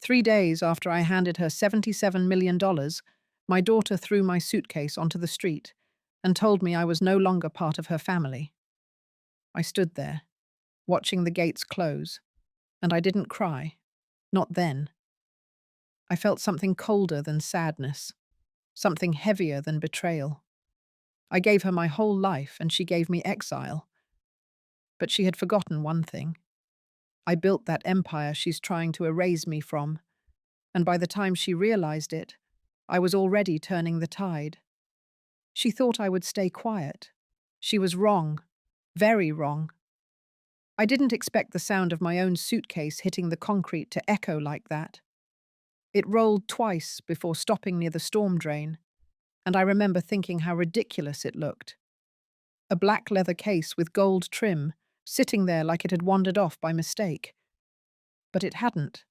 3 days after I handed her $77 million, my daughter threw my suitcase onto the street and told me I was no longer part of her family. I stood there, watching the gates close, and I didn't cry. Not then. I felt something colder than sadness, something heavier than betrayal. I gave her my whole life, and she gave me exile. But she had forgotten one thing. I built that empire she's trying to erase me from, and by the time she realized it, I was already turning the tide. She thought I would stay quiet. She was wrong, very wrong. I didn't expect the sound of my own suitcase hitting the concrete to echo like that. It rolled twice before stopping near the storm drain, and I remember thinking how ridiculous it looked. A black leather case with gold trim, sitting there like it had wandered off by mistake. But it hadn't.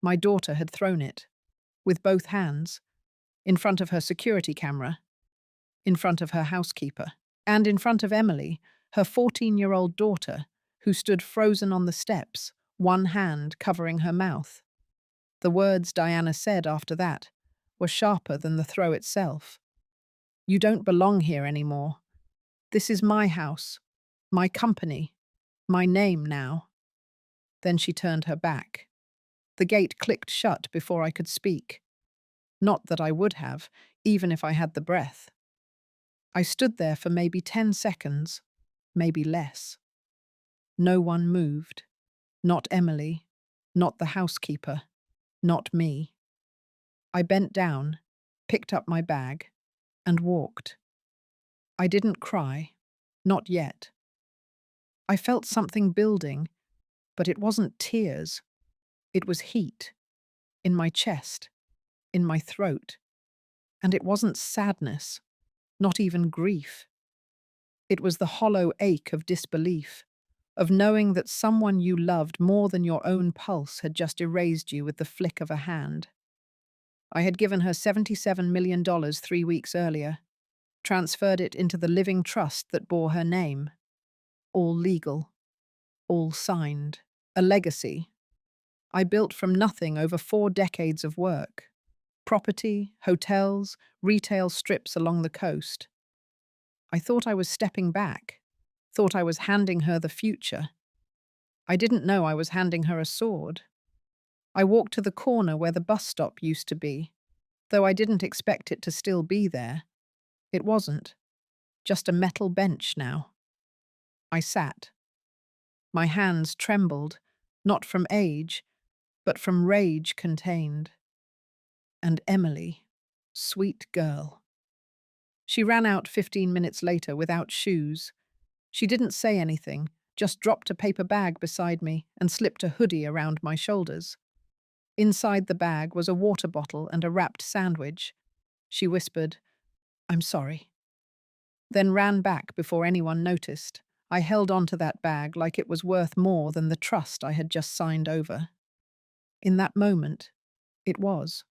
My daughter had thrown it, with both hands, in front of her security camera, in front of her housekeeper, and in front of Emily, her 14-year-old daughter, who stood frozen on the steps, one hand covering her mouth. The words Diana said after that were sharper than the throw itself. "You don't belong here anymore. This is my house, my company, my name now." Then she turned her back. The gate clicked shut before I could speak. Not that I would have, even if I had the breath. I stood there for maybe 10 seconds, maybe less. No one moved. Not Emily, not the housekeeper, not me. I bent down, picked up my bag, and walked. I didn't cry, not yet. I felt something building, but it wasn't tears. It was heat, in my chest, in my throat. And it wasn't sadness, not even grief. It was the hollow ache of disbelief, of knowing that someone you loved more than your own pulse had just erased you with the flick of a hand. I had given her $77 million 3 weeks earlier, transferred it into the living trust that bore her name. All legal, all signed. A legacy I built from nothing over 4 decades of work. Property, hotels, retail strips along the coast. I thought I was stepping back, thought I was handing her the future. I didn't know I was handing her a sword. I walked to the corner where the bus stop used to be, though I didn't expect it to still be there. It wasn't. Just a metal bench now. I sat. My hands trembled, not from age, but from rage contained. And Emily, sweet girl. She ran out 15 minutes later without shoes. She didn't say anything, just dropped a paper bag beside me and slipped a hoodie around my shoulders. Inside the bag was a water bottle and a wrapped sandwich. She whispered, "I'm sorry," then ran back before anyone noticed. I held on to that bag like it was worth more than the trust I had just signed over. In that moment, it was.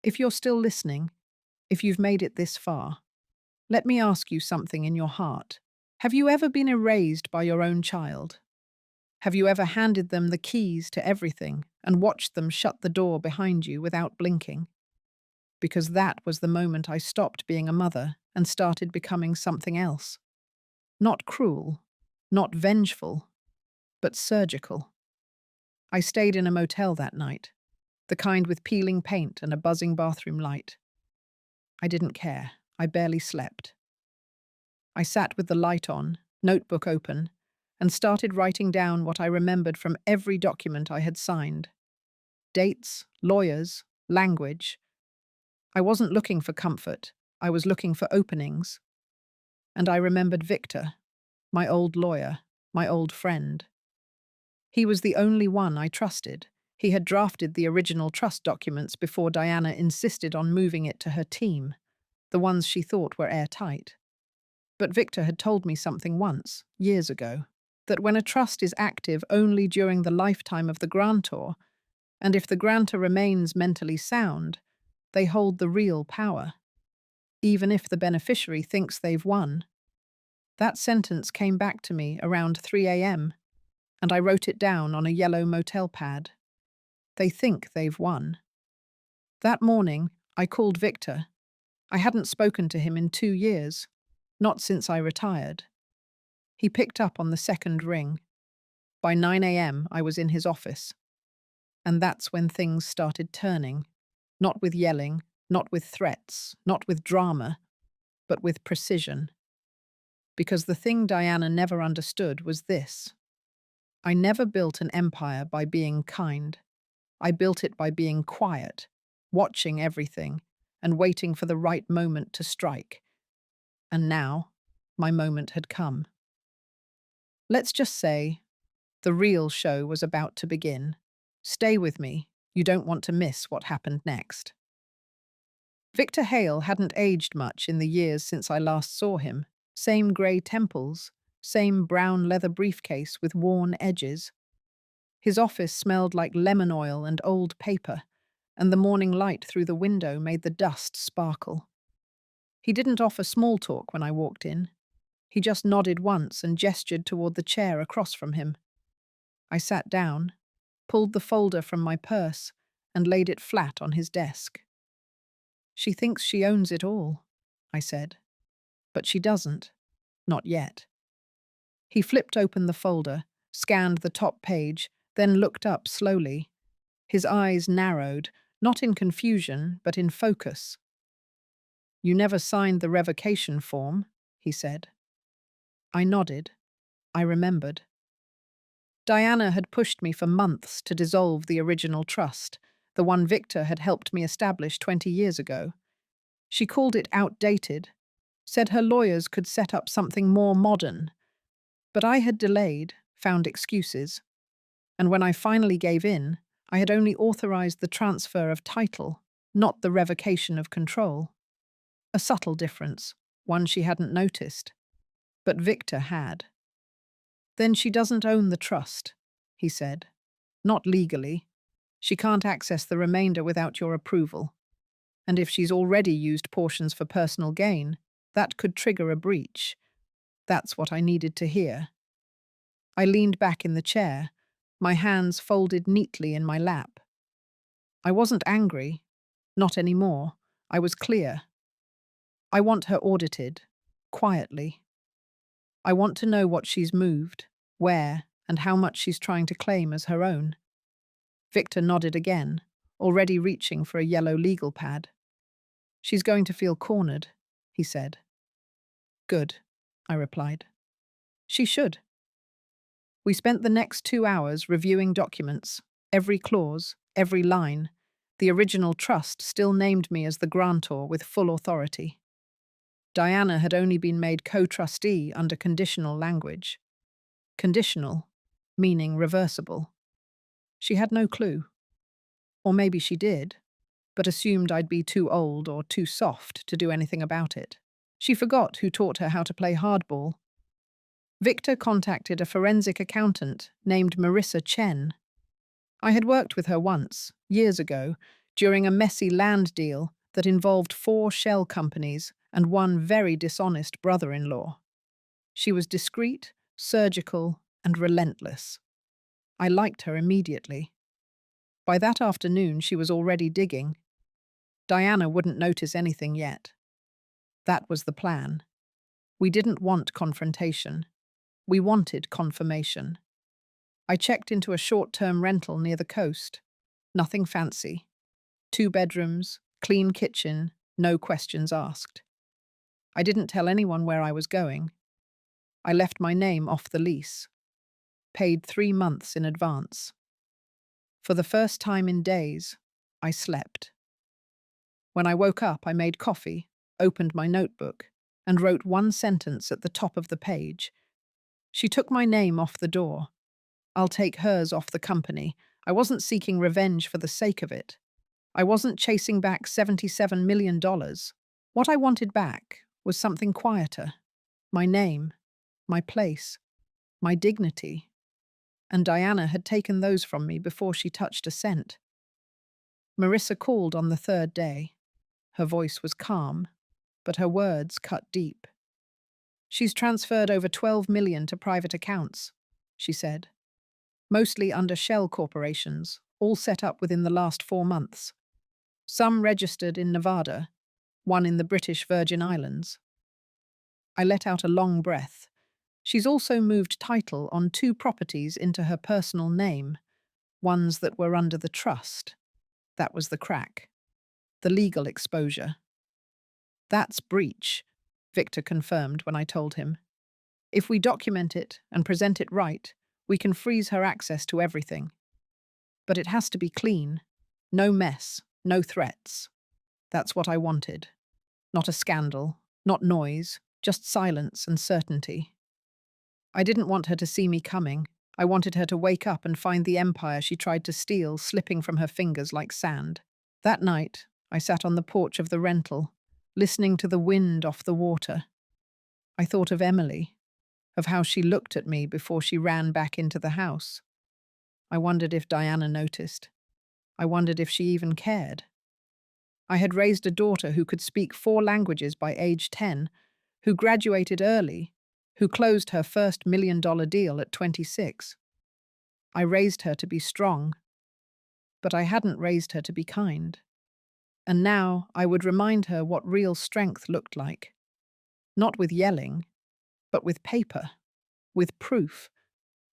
If you're still listening, if you've made it this far, let me ask you something in your heart. Have you ever been erased by your own child? Have you ever handed them the keys to everything and watched them shut the door behind you without blinking? Because that was the moment I stopped being a mother and started becoming something else. Not cruel, not vengeful, but surgical. I stayed in a motel that night, the kind with peeling paint and a buzzing bathroom light. I didn't care. I barely slept. I sat with the light on, notebook open, and started writing down what I remembered from every document I had signed. Dates, lawyers, language. I wasn't looking for comfort. I was looking for openings. And I remembered Victor, my old lawyer, my old friend. He was the only one I trusted. He had drafted the original trust documents before Diana insisted on moving it to her team, the ones she thought were airtight. But Victor had told me something once, years ago, that when a trust is active only during the lifetime of the grantor, and if the grantor remains mentally sound, they hold the real power, even if the beneficiary thinks they've won. That sentence came back to me around 3 a.m., and I wrote it down on a yellow motel pad. They think they've won. That morning, I called Victor. I hadn't spoken to him in 2 years, not since I retired. He picked up on the second ring. By 9 a.m., I was in his office. And that's when things started turning. Not with yelling, not with threats, not with drama, but with precision. Because the thing Diana never understood was this: I never built an empire by being kind. I built it by being quiet, watching everything, and waiting for the right moment to strike. And now, my moment had come. Let's just say, the real show was about to begin. Stay with me. You don't want to miss what happened next. Victor Hale hadn't aged much in the years since I last saw him. Same grey temples, same brown leather briefcase with worn edges. His office smelled like lemon oil and old paper, and the morning light through the window made the dust sparkle. He didn't offer small talk when I walked in. He just nodded once and gestured toward the chair across from him. I sat down, pulled the folder from my purse, and laid it flat on his desk. She thinks she owns it all, I said. But she doesn't. Not yet. He flipped open the folder, scanned the top page, then looked up slowly. His eyes narrowed, not in confusion, but in focus. You never signed the revocation form, he said. I nodded. I remembered. Diana had pushed me for months to dissolve the original trust, the one Victor had helped me establish 20 years ago. She called it outdated, said her lawyers could set up something more modern. But I had delayed, found excuses. And when I finally gave in, I had only authorized the transfer of title, not the revocation of control. A subtle difference, one she hadn't noticed. But Victor had. Then she doesn't own the trust, he said. Not legally. She can't access the remainder without your approval. And if she's already used portions for personal gain, that could trigger a breach. That's what I needed to hear. I leaned back in the chair, my hands folded neatly in my lap. I wasn't angry. Not anymore. I was clear. I want her audited, quietly. I want to know what she's moved, where, and how much she's trying to claim as her own. Victor nodded again, already reaching for a yellow legal pad. She's going to feel cornered, he said. Good, I replied. She should. We spent the next 2 hours reviewing documents, every clause, every line. The original trust still named me as the grantor with full authority. Diana had only been made co-trustee under conditional language. Conditional, meaning reversible. She had no clue. Or maybe she did, but assumed I'd be too old or too soft to do anything about it. She forgot who taught her how to play hardball. Victor contacted a forensic accountant named Marissa Chen. I had worked with her once, years ago, during a messy land deal that involved 4 shell companies and one very dishonest brother-in-law. She was discreet, surgical, and relentless. I liked her immediately. By that afternoon, she was already digging. Diana wouldn't notice anything yet. That was the plan. We didn't want confrontation. We wanted confirmation. I checked into a short-term rental near the coast. Nothing fancy. 2 bedrooms, clean kitchen, no questions asked. I didn't tell anyone where I was going. I left my name off the lease. Paid 3 months in advance. For the first time in days, I slept. When I woke up, I made coffee, opened my notebook, and wrote 1 sentence at the top of the page. She took my name off the door. I'll take hers off the company. I wasn't seeking revenge for the sake of it. I wasn't chasing back $77 million. What I wanted back was something quieter. My name, my place, my dignity. And Diana had taken those from me before she touched a cent. Marissa called on the 3rd day. Her voice was calm, but her words cut deep. She's transferred over $12 million to private accounts, she said. Mostly under shell corporations, all set up within the last 4 months. Some registered in Nevada, one in the British Virgin Islands. I let out a long breath. She's also moved title on 2 properties into her personal name, ones that were under the trust. That was the crack. The legal exposure. That's breach, Victor confirmed when I told him. If we document it and present it right, we can freeze her access to everything. But it has to be clean. No mess, no threats. That's what I wanted. Not a scandal, not noise, just silence and certainty. I didn't want her to see me coming. I wanted her to wake up and find the empire she tried to steal slipping from her fingers like sand. That night, I sat on the porch of the rental, listening to the wind off the water. I thought of Emily, of how she looked at me before she ran back into the house. I wondered if Diana noticed. I wondered if she even cared. I had raised a daughter who could speak 4 languages by age 10, who graduated early, who closed her first $1 million deal at 26. I raised her to be strong, but I hadn't raised her to be kind. And now I would remind her what real strength looked like. Not with yelling, but with paper, with proof,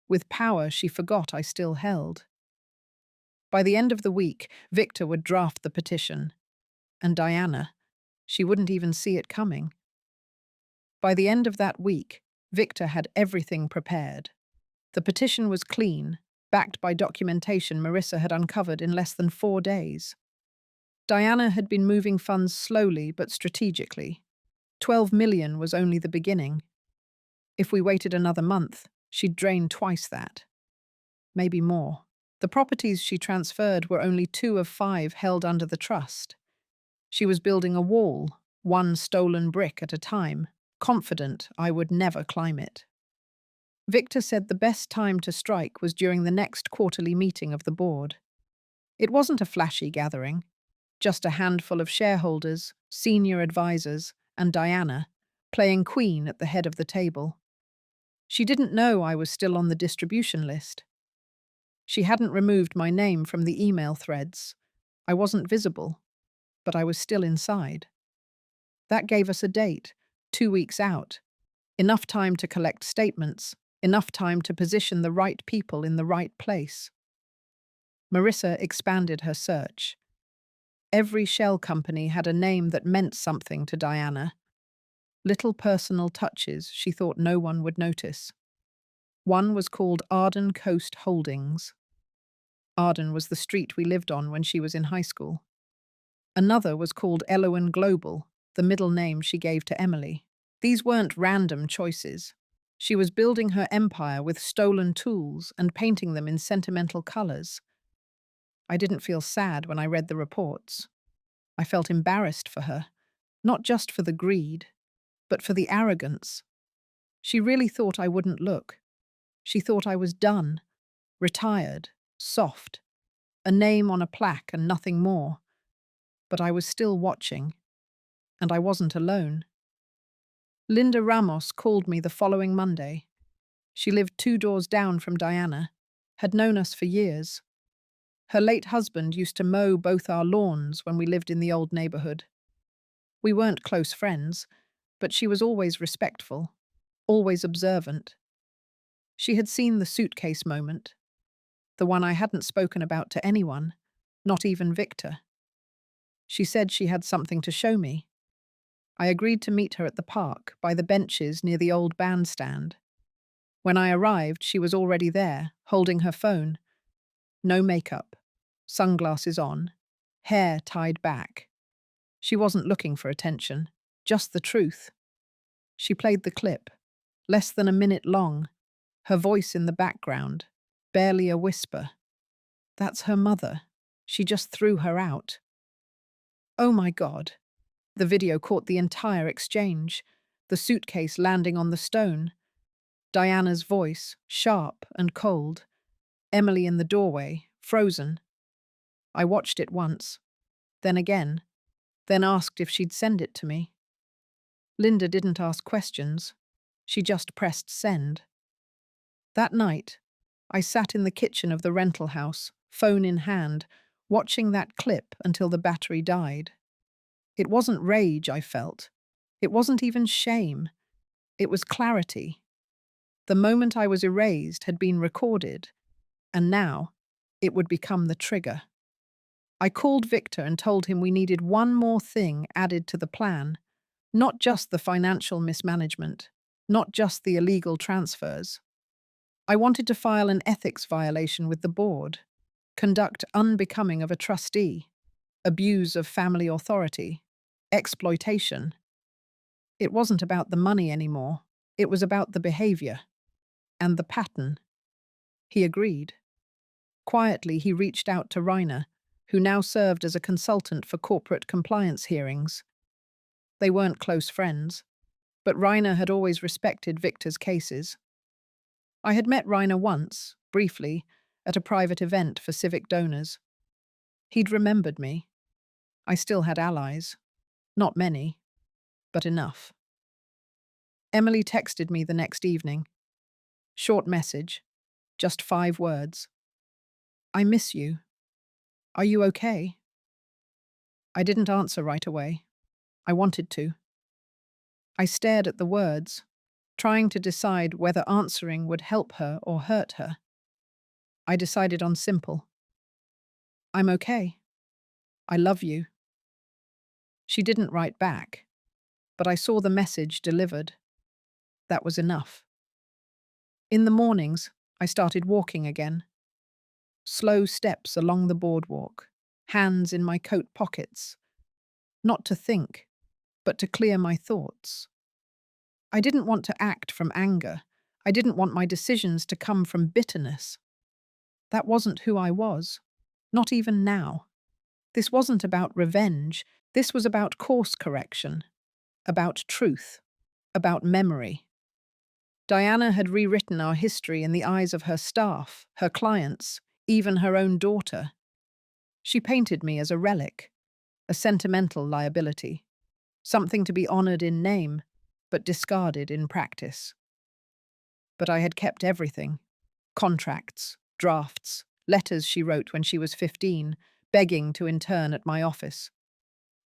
with power she forgot I still held. By the end of the week, Victor would draft the petition. And Diana, she wouldn't even see it coming. By the end of that week, Victor had everything prepared. The petition was clean, backed by documentation Marissa had uncovered in less than 4 days. Diana had been moving funds slowly but strategically. 12 million was only the beginning. If we waited another month, she'd drain twice that. Maybe more. The properties she transferred were only 2 of 5 held under the trust. She was building a wall, 1 stolen brick at a time, confident I would never climb it. Victor said the best time to strike was during the next quarterly meeting of the board. It wasn't a flashy gathering, just a handful of shareholders, senior advisors, and Diana, playing queen at the head of the table. She didn't know I was still on the distribution list. She hadn't removed my name from the email threads. I wasn't visible, but I was still inside. That gave us a date, 2 weeks out. Enough time to collect statements, enough time to position the right people in the right place. Marissa expanded her search. Every shell company had a name that meant something to Diana. Little personal touches she thought no one would notice. One was called Arden Coast Holdings. Arden was the street we lived on when she was in high school. Another was called Elowen Global, the middle name she gave to Emily. These weren't random choices. She was building her empire with stolen tools and painting them in sentimental colors. I didn't feel sad when I read the reports. I felt embarrassed for her, not just for the greed, but for the arrogance. She really thought I wouldn't look. She thought I was done, retired, soft, a name on a plaque and nothing more. But I was still watching, and I wasn't alone. Linda Ramos called me the following Monday. She lived 2 doors down from Diana, had known us for years. Her late husband used to mow both our lawns when we lived in the old neighborhood. We weren't close friends, but she was always respectful, always observant. She had seen the suitcase moment, the one I hadn't spoken about to anyone, not even Victor. She said she had something to show me. I agreed to meet her at the park, by the benches near the old bandstand. When I arrived, she was already there, holding her phone. No makeup, sunglasses on, hair tied back. She wasn't looking for attention, just the truth. She played the clip, less than a minute long, her voice in the background, barely a whisper. That's her mother. She just threw her out. Oh my God. The video caught the entire exchange, the suitcase landing on the stone. Diana's voice, sharp and cold. Emily in the doorway, frozen. I watched it once, then again, then asked if she'd send it to me. Linda didn't ask questions. She just pressed send. That night, I sat in the kitchen of the rental house, phone in hand, watching that clip until the battery died. It wasn't rage I felt. It wasn't even shame. It was clarity. The moment I was erased had been recorded, and now it would become the trigger. I called Victor and told him we needed one more thing added to the plan, not just the financial mismanagement, not just the illegal transfers. I wanted to file an ethics violation with the board, conduct unbecoming of a trustee, abuse of family authority, exploitation. It wasn't about the money anymore. It was about the behavior and the pattern. He agreed. Quietly, he reached out to Reiner, who now served as a consultant for corporate compliance hearings. They weren't close friends, but Reiner had always respected Victor's cases. I had met Reiner once, briefly, at a private event for civic donors. He'd remembered me. I still had allies. Not many, but enough. Emily texted me the next evening. Short message, just 5 words. I miss you. Are you okay? I didn't answer right away. I wanted to. I stared at the words, trying to decide whether answering would help her or hurt her. I decided on simple. I'm okay. I love you. She didn't write back, but I saw the message delivered. That was enough. In the mornings, I started walking again. Slow steps along the boardwalk, hands in my coat pockets. Not to think, but to clear my thoughts. I didn't want to act from anger. I didn't want my decisions to come from bitterness. That wasn't who I was, not even now. This wasn't about revenge. This was about course correction, about truth, about memory. Diana had rewritten our history in the eyes of her staff, her clients, even her own daughter. She painted me as a relic, a sentimental liability, something to be honored in name, but discarded in practice. But I had kept everything: contracts, drafts, letters she wrote when she was 15, begging to intern at my office.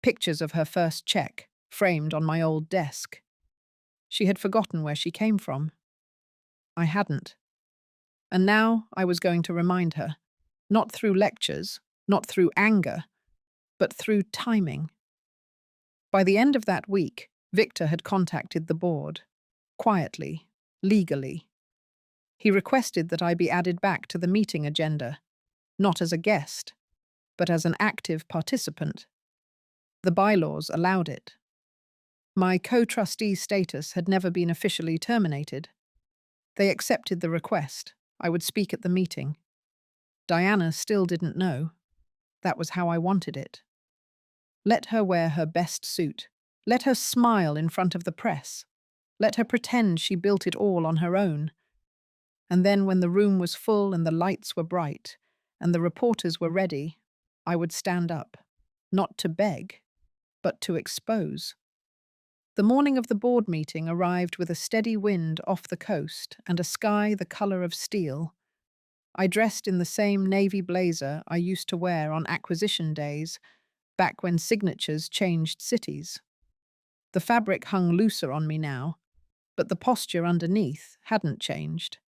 Pictures of her first check, framed on my old desk. She had forgotten where she came from. I hadn't. And now I was going to remind her, not through lectures, not through anger, but through timing. By the end of that week, Victor had contacted the board, quietly, legally. He requested that I be added back to the meeting agenda, not as a guest, but as an active participant. The bylaws allowed it. My co-trustee status had never been officially terminated. They accepted the request. I would speak at the meeting. Diana still didn't know. That was how I wanted it. Let her wear her best suit. Let her smile in front of the press. Let her pretend she built it all on her own. And then when the room was full and the lights were bright and the reporters were ready, I would stand up, not to beg, but to expose. The morning of the board meeting arrived with a steady wind off the coast and a sky the color of steel. I dressed in the same navy blazer I used to wear on acquisition days, back when signatures changed cities. The fabric hung looser on me now, but the posture underneath hadn't changed.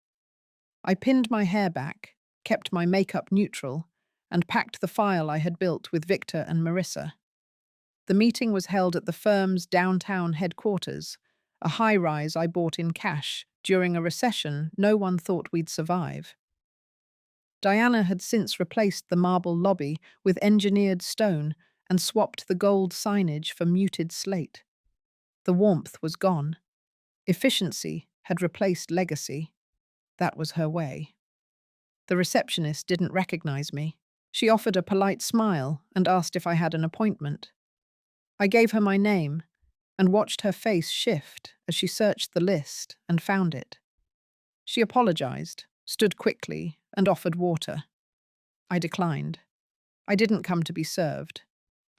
I pinned my hair back, kept my makeup neutral, and packed the file I had built with Victor and Marissa. The meeting was held at the firm's downtown headquarters, a high-rise I bought in cash during a recession no one thought we'd survive. Diana had since replaced the marble lobby with engineered stone and swapped the gold signage for muted slate. The warmth was gone. Efficiency had replaced legacy. That was her way. The receptionist didn't recognize me. She offered a polite smile and asked if I had an appointment. I gave her my name and watched her face shift as she searched the list and found it. She apologized, stood quickly, and offered water. I declined. I didn't come to be served.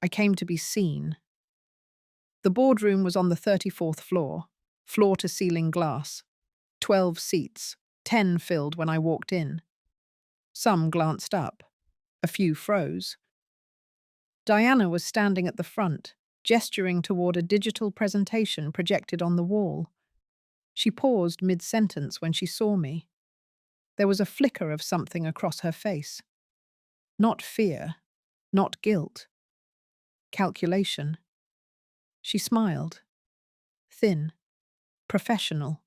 I came to be seen. The boardroom was on the 34th floor, floor-to-ceiling glass. 12 seats, 10 filled when I walked in. Some glanced up, A few froze. Diana was standing at the front, gesturing toward a digital presentation projected on the wall. She paused mid-sentence when she saw me. There was a flicker of something across her face. Not fear, not guilt. Calculation. She smiled. Thin. Professional.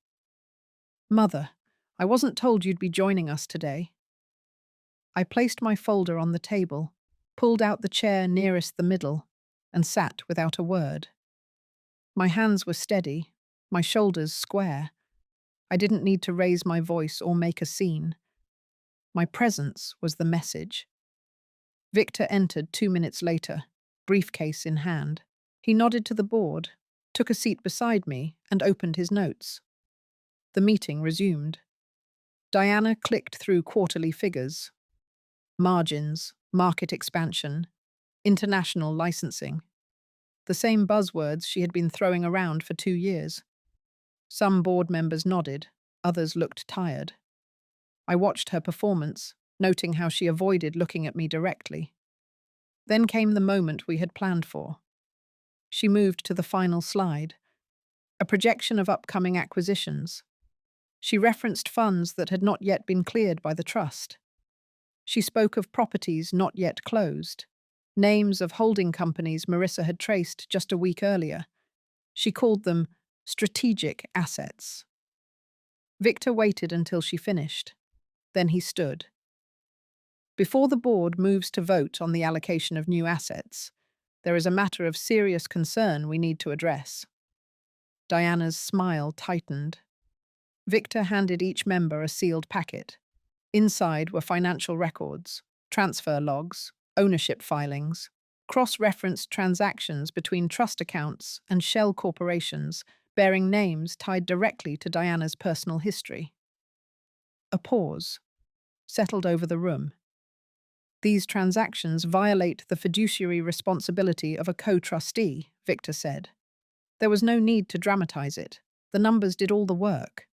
Mother, I wasn't told you'd be joining us today. I placed my folder on the table, pulled out the chair nearest the middle, and sat without a word. My hands were steady, my shoulders square. I didn't need to raise my voice or make a scene. My presence was the message. Victor entered 2 minutes later, briefcase in hand. He nodded to the board, took a seat beside me, and opened his notes. The meeting resumed. Diana clicked through quarterly figures. Margins, market expansion, international licensing. The same buzzwords she had been throwing around for 2 years. Some board members nodded, others looked tired. I watched her performance, noting how she avoided looking at me directly. Then came the moment we had planned for. She moved to the final slide, a projection of upcoming acquisitions. She referenced funds that had not yet been cleared by the trust. She spoke of properties not yet closed, names of holding companies Marissa had traced just a week earlier. She called them strategic assets. Victor waited until she finished. Then he stood. Before the board moves to vote on the allocation of new assets, there is a matter of serious concern we need to address. Diana's smile tightened. Victor handed each member a sealed packet. Inside were financial records, transfer logs, ownership filings, cross-referenced transactions between trust accounts and shell corporations bearing names tied directly to Diana's personal history. A pause settled over the room. These transactions violate the fiduciary responsibility of a co-trustee, Victor said. There was no need to dramatize it. The numbers did all the work.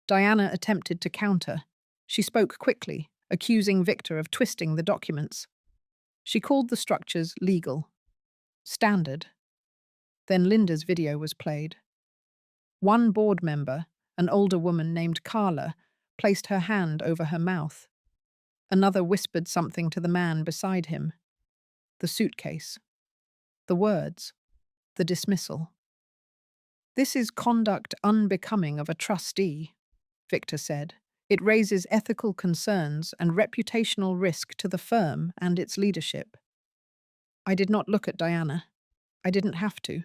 Diana attempted to counter. She spoke quickly, accusing Victor of twisting the documents. She called the structures legal. Standard. Then Linda's video was played. One board member, an older woman named Carla, placed her hand over her mouth. Another whispered something to the man beside him. The suitcase. The words. The dismissal. "This is conduct unbecoming of a trustee," Victor said. "It raises ethical concerns and reputational risk to the firm and its leadership." I did not look at Diana. I didn't have to.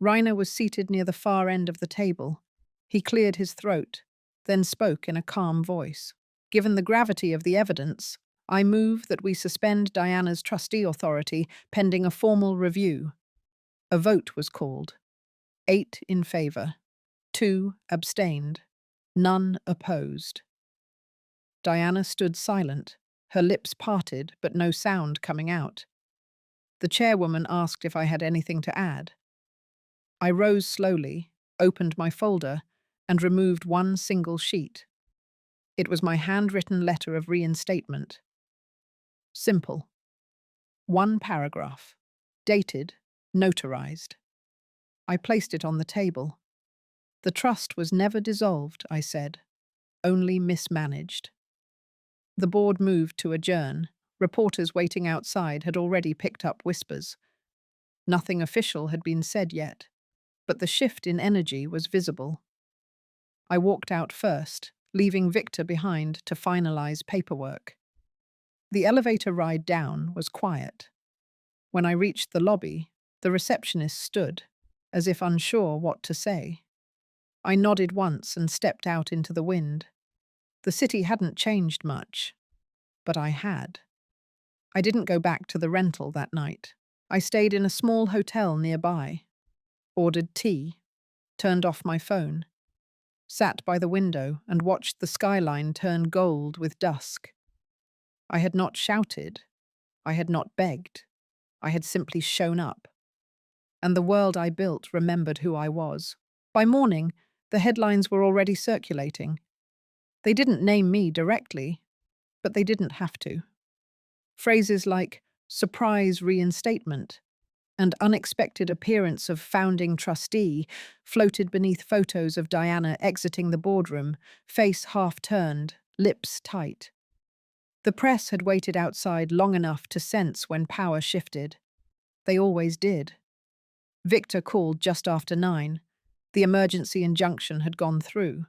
Reiner was seated near the far end of the table. He cleared his throat, then spoke in a calm voice. "Given the gravity of the evidence, I move that we suspend Diana's trustee authority pending a formal review." A vote was called. 8 in favor, 2 abstained, none opposed. Diana stood silent, her lips parted but no sound coming out. The chairwoman asked if I had anything to add. I rose slowly, opened my folder, and removed one single sheet. It was my handwritten letter of reinstatement. Simple. One paragraph. Dated, notarized. I placed it on the table. "The trust was never dissolved," I said, "only mismanaged." The board moved to adjourn. Reporters waiting outside had already picked up whispers. Nothing official had been said yet, but the shift in energy was visible. I walked out first, leaving Victor behind to finalize paperwork. The elevator ride down was quiet. When I reached the lobby, the receptionist stood, as if unsure what to say. I nodded once and stepped out into the wind. The city hadn't changed much, but I had. I didn't go back to the rental that night. I stayed in a small hotel nearby, ordered tea, turned off my phone, sat by the window and watched the skyline turn gold with dusk. I had not shouted. I had not begged. I had simply shown up. And the world I built remembered who I was. By morning, the headlines were already circulating. They didn't name me directly, but they didn't have to. Phrases like surprise reinstatement and unexpected appearance of founding trustee floated beneath photos of Diana exiting the boardroom, face half turned, lips tight. The press had waited outside long enough to sense when power shifted. They always did. Victor called just after 9. The emergency injunction had gone through.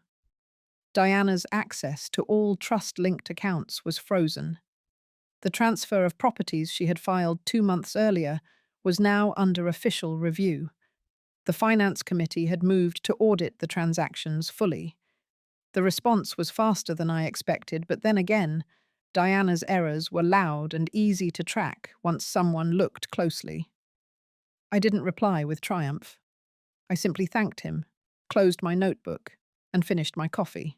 Diana's access to all trust-linked accounts was frozen. The transfer of properties she had filed 2 months earlier was now under official review. The Finance Committee had moved to audit the transactions fully. The response was faster than I expected, but then again, Diana's errors were loud and easy to track once someone looked closely. I didn't reply with triumph. I simply thanked him, closed my notebook, and finished my coffee.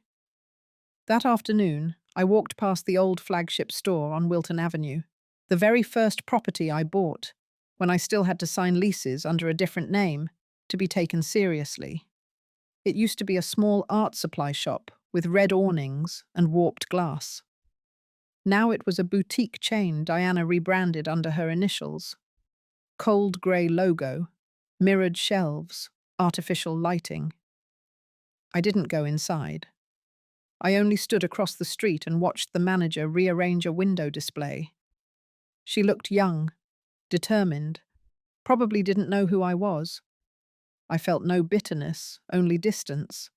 That afternoon, I walked past the old flagship store on Wilton Avenue, the very first property I bought, when I still had to sign leases under a different name to be taken seriously. It used to be a small art supply shop with red awnings and warped glass. Now it was a boutique chain Diana rebranded under her initials. Cold grey logo, mirrored shelves, artificial lighting. I didn't go inside. I only stood across the street and watched the manager rearrange a window display. She looked young, determined, probably didn't know who I was. I felt no bitterness, only distance.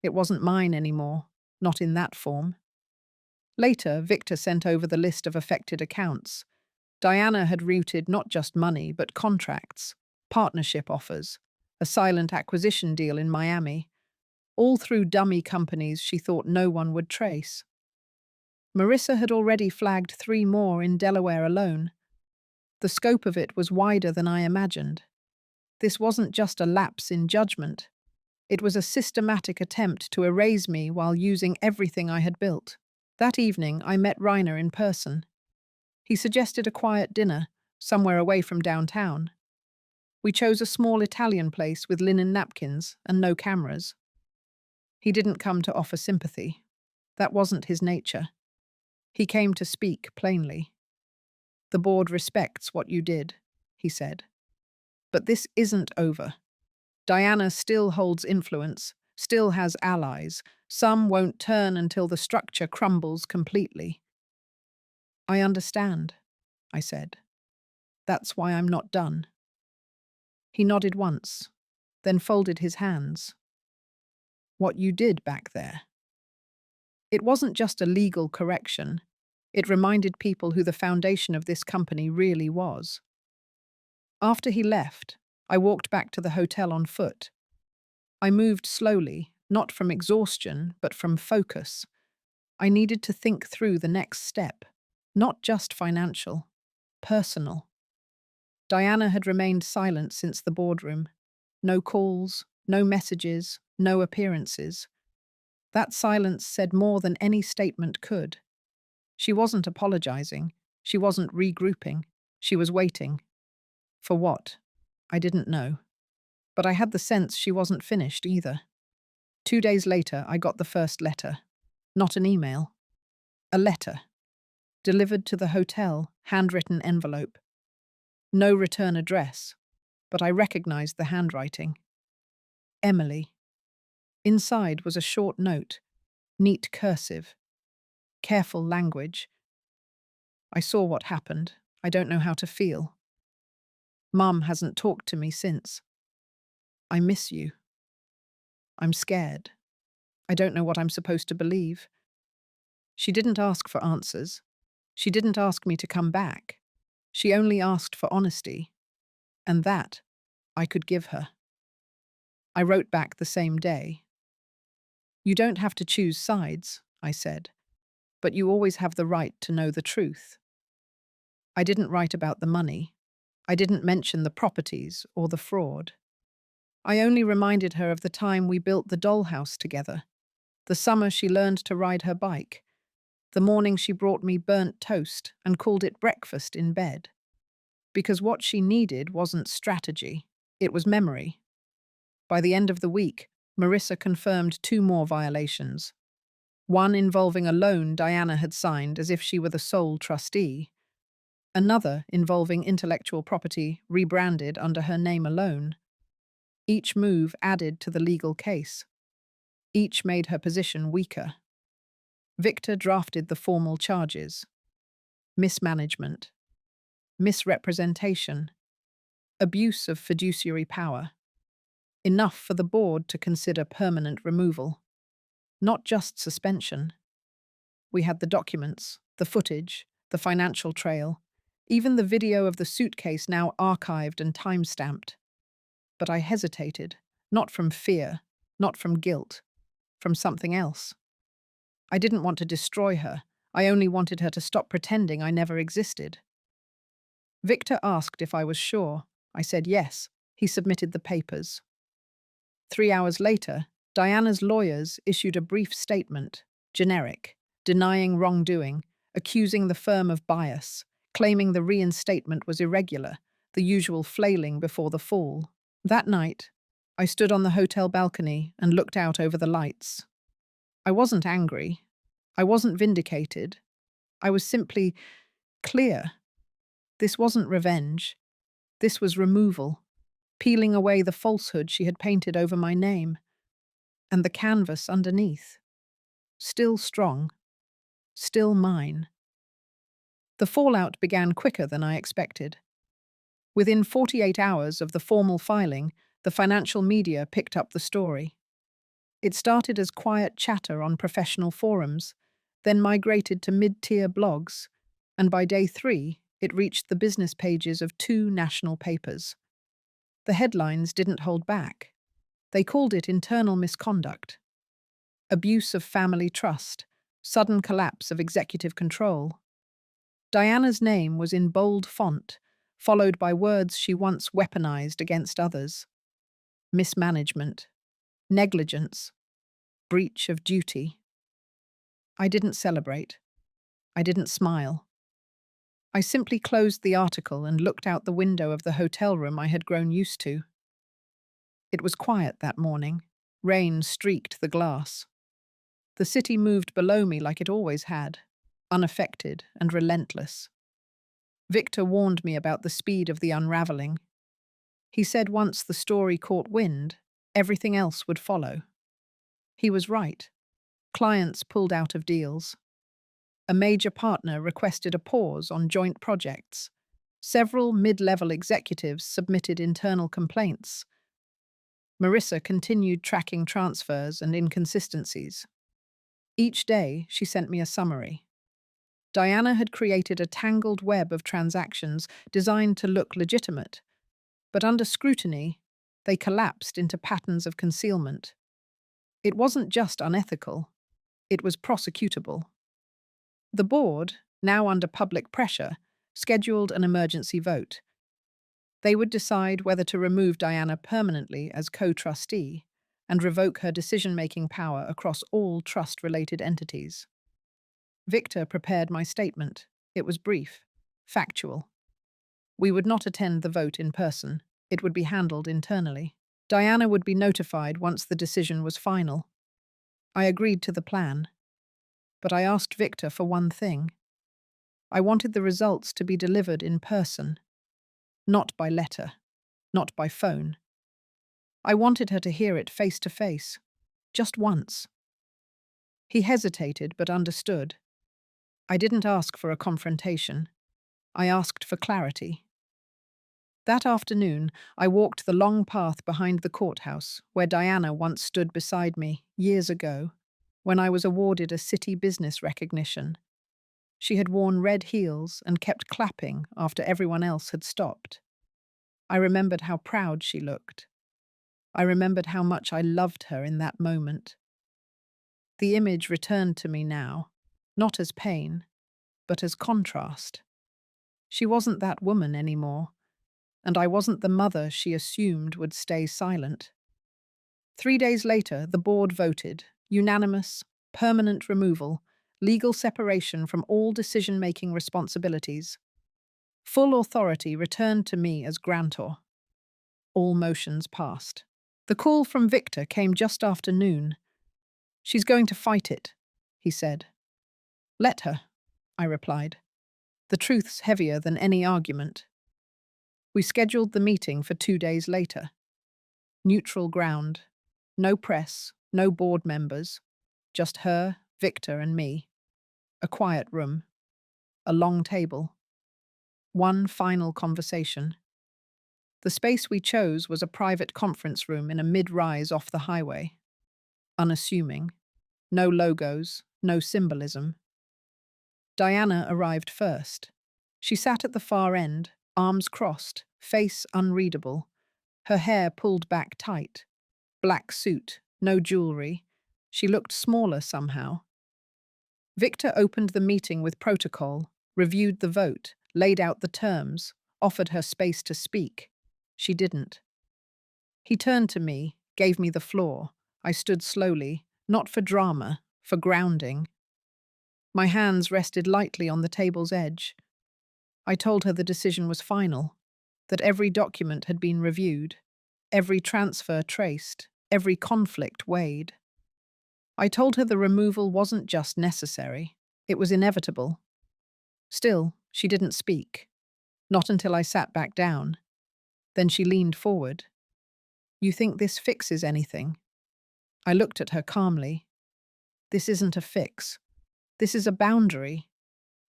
It wasn't mine anymore, not in that form. Later, Victor sent over the list of affected accounts. Diana had routed not just money, but contracts, partnership offers, a silent acquisition deal in Miami, all through dummy companies she thought no one would trace. Marissa had already flagged 3 more in Delaware alone. The scope of it was wider than I imagined. This wasn't just a lapse in judgment. It was a systematic attempt to erase me while using everything I had built. That evening, I met Reiner in person. He suggested a quiet dinner, somewhere away from downtown. We chose a small Italian place with linen napkins and no cameras. He didn't come to offer sympathy. That wasn't his nature. He came to speak plainly. "The board respects what you did," he said. "But this isn't over. Diana still holds influence, still has allies. Some won't turn until the structure crumbles completely." "I understand," I said. "That's why I'm not done." He nodded once, then folded his hands. "What you did back there." It wasn't just a legal correction. It reminded people who the foundation of this company really was. After he left, I walked back to the hotel on foot. I moved slowly, not from exhaustion, but from focus. I needed to think through the next step, not just financial, personal. Diana had remained silent since the boardroom. No calls, no messages, no appearances. That silence said more than any statement could. She wasn't apologizing. She wasn't regrouping. She was waiting. For what? I didn't know. But I had the sense she wasn't finished either. 2 days later, I got the first letter. Not an email. A letter. Delivered to the hotel, handwritten envelope. No return address, but I recognized the handwriting. Emily. Inside was a short note, neat cursive. Careful language. I saw what happened. I don't know how to feel. Mum hasn't talked to me since. I miss you. I'm scared. I don't know what I'm supposed to believe. She didn't ask for answers. She didn't ask me to come back. She only asked for honesty. And that I could give her. I wrote back the same day. "You don't have to choose sides," I said, "but you always have the right to know the truth." I didn't write about the money. I didn't mention the properties or the fraud. I only reminded her of the time we built the dollhouse together, the summer she learned to ride her bike, the morning she brought me burnt toast and called it breakfast in bed. Because what she needed wasn't strategy, it was memory. By the end of the week, Marissa confirmed 2 more violations. One involving a loan Diana had signed as if she were the sole trustee. Another involving intellectual property rebranded under her name alone. Each move added to the legal case. Each made her position weaker. Victor drafted the formal charges: mismanagement, misrepresentation, abuse of fiduciary power. Enough for the board to consider permanent removal, not just suspension. We had the documents, the footage, the financial trail, even the video of the suitcase now archived and time-stamped. But I hesitated, not from fear, not from guilt, from something else. I didn't want to destroy her. I only wanted her to stop pretending I never existed. Victor asked if I was sure. I said yes. He submitted the papers. 3 hours later, Diana's lawyers issued a brief statement, generic, denying wrongdoing, accusing the firm of bias, claiming the reinstatement was irregular, the usual flailing before the fall. That night, I stood on the hotel balcony and looked out over the lights. I wasn't angry. I wasn't vindicated. I was simply clear. This wasn't revenge. This was removal, peeling away the falsehood she had painted over my name. And the canvas underneath. Still strong. Still mine. The fallout began quicker than I expected. Within 48 hours of the formal filing, the financial media picked up the story. It started as quiet chatter on professional forums, then migrated to mid-tier blogs, and by day 3, it reached the business pages of 2 national papers. The headlines didn't hold back. They called it internal misconduct, abuse of family trust, sudden collapse of executive control. Diana's name was in bold font, followed by words she once weaponized against others: mismanagement, negligence, breach of duty. I didn't celebrate. I didn't smile. I simply closed the article and looked out the window of the hotel room I had grown used to. It was quiet that morning. Rain streaked the glass. The city moved below me like it always had, unaffected and relentless. Victor warned me about the speed of the unraveling. He said once the story caught wind, everything else would follow. He was right. Clients pulled out of deals. A major partner requested a pause on joint projects. Several mid-level executives submitted internal complaints. Marissa continued tracking transfers and inconsistencies. Each day, she sent me a summary. Diana had created a tangled web of transactions designed to look legitimate, but under scrutiny, they collapsed into patterns of concealment. It wasn't just unethical, it was prosecutable. The board, now under public pressure, scheduled an emergency vote. They would decide whether to remove Diana permanently as co-trustee and revoke her decision-making power across all trust-related entities. Victor prepared my statement. It was brief, factual. We would not attend the vote in person. It would be handled internally. Diana would be notified once the decision was final. I agreed to the plan. But I asked Victor for one thing. I wanted the results to be delivered in person, not by letter, not by phone. I wanted her to hear it face to face, just once. He hesitated but understood. I didn't ask for a confrontation. I asked for clarity. That afternoon, I walked the long path behind the courthouse where Diana once stood beside me years ago, when I was awarded a city business recognition. She had worn red heels and kept clapping after everyone else had stopped. I remembered how proud she looked. I remembered how much I loved her in that moment. The image returned to me now, not as pain, but as contrast. She wasn't that woman anymore, and I wasn't the mother she assumed would stay silent. 3 days later, the board voted, unanimous, permanent removal, legal separation from all decision-making responsibilities. Full authority returned to me as grantor. All motions passed. The call from Victor came just after noon. "She's going to fight it," he said. "Let her," I replied. The truth's heavier than any argument. We scheduled the meeting for 2 days later. Neutral ground. No press, no board members. Just her, Victor, and me. A quiet room. A long table. One final conversation. The space we chose was a private conference room in a mid-rise off the highway. Unassuming. No logos, no symbolism. Diana arrived first. She sat at the far end, arms crossed, face unreadable, her hair pulled back tight. Black suit, no jewelry. She looked smaller somehow. Victor opened the meeting with protocol, reviewed the vote, laid out the terms, offered her space to speak. She didn't. He turned to me, gave me the floor. I stood slowly, not for drama, for grounding. My hands rested lightly on the table's edge. I told her the decision was final, that every document had been reviewed, every transfer traced, every conflict weighed. I told her the removal wasn't just necessary, it was inevitable. Still, she didn't speak. Not until I sat back down. Then she leaned forward. "You think this fixes anything?" I looked at her calmly. "This isn't a fix. This is a boundary."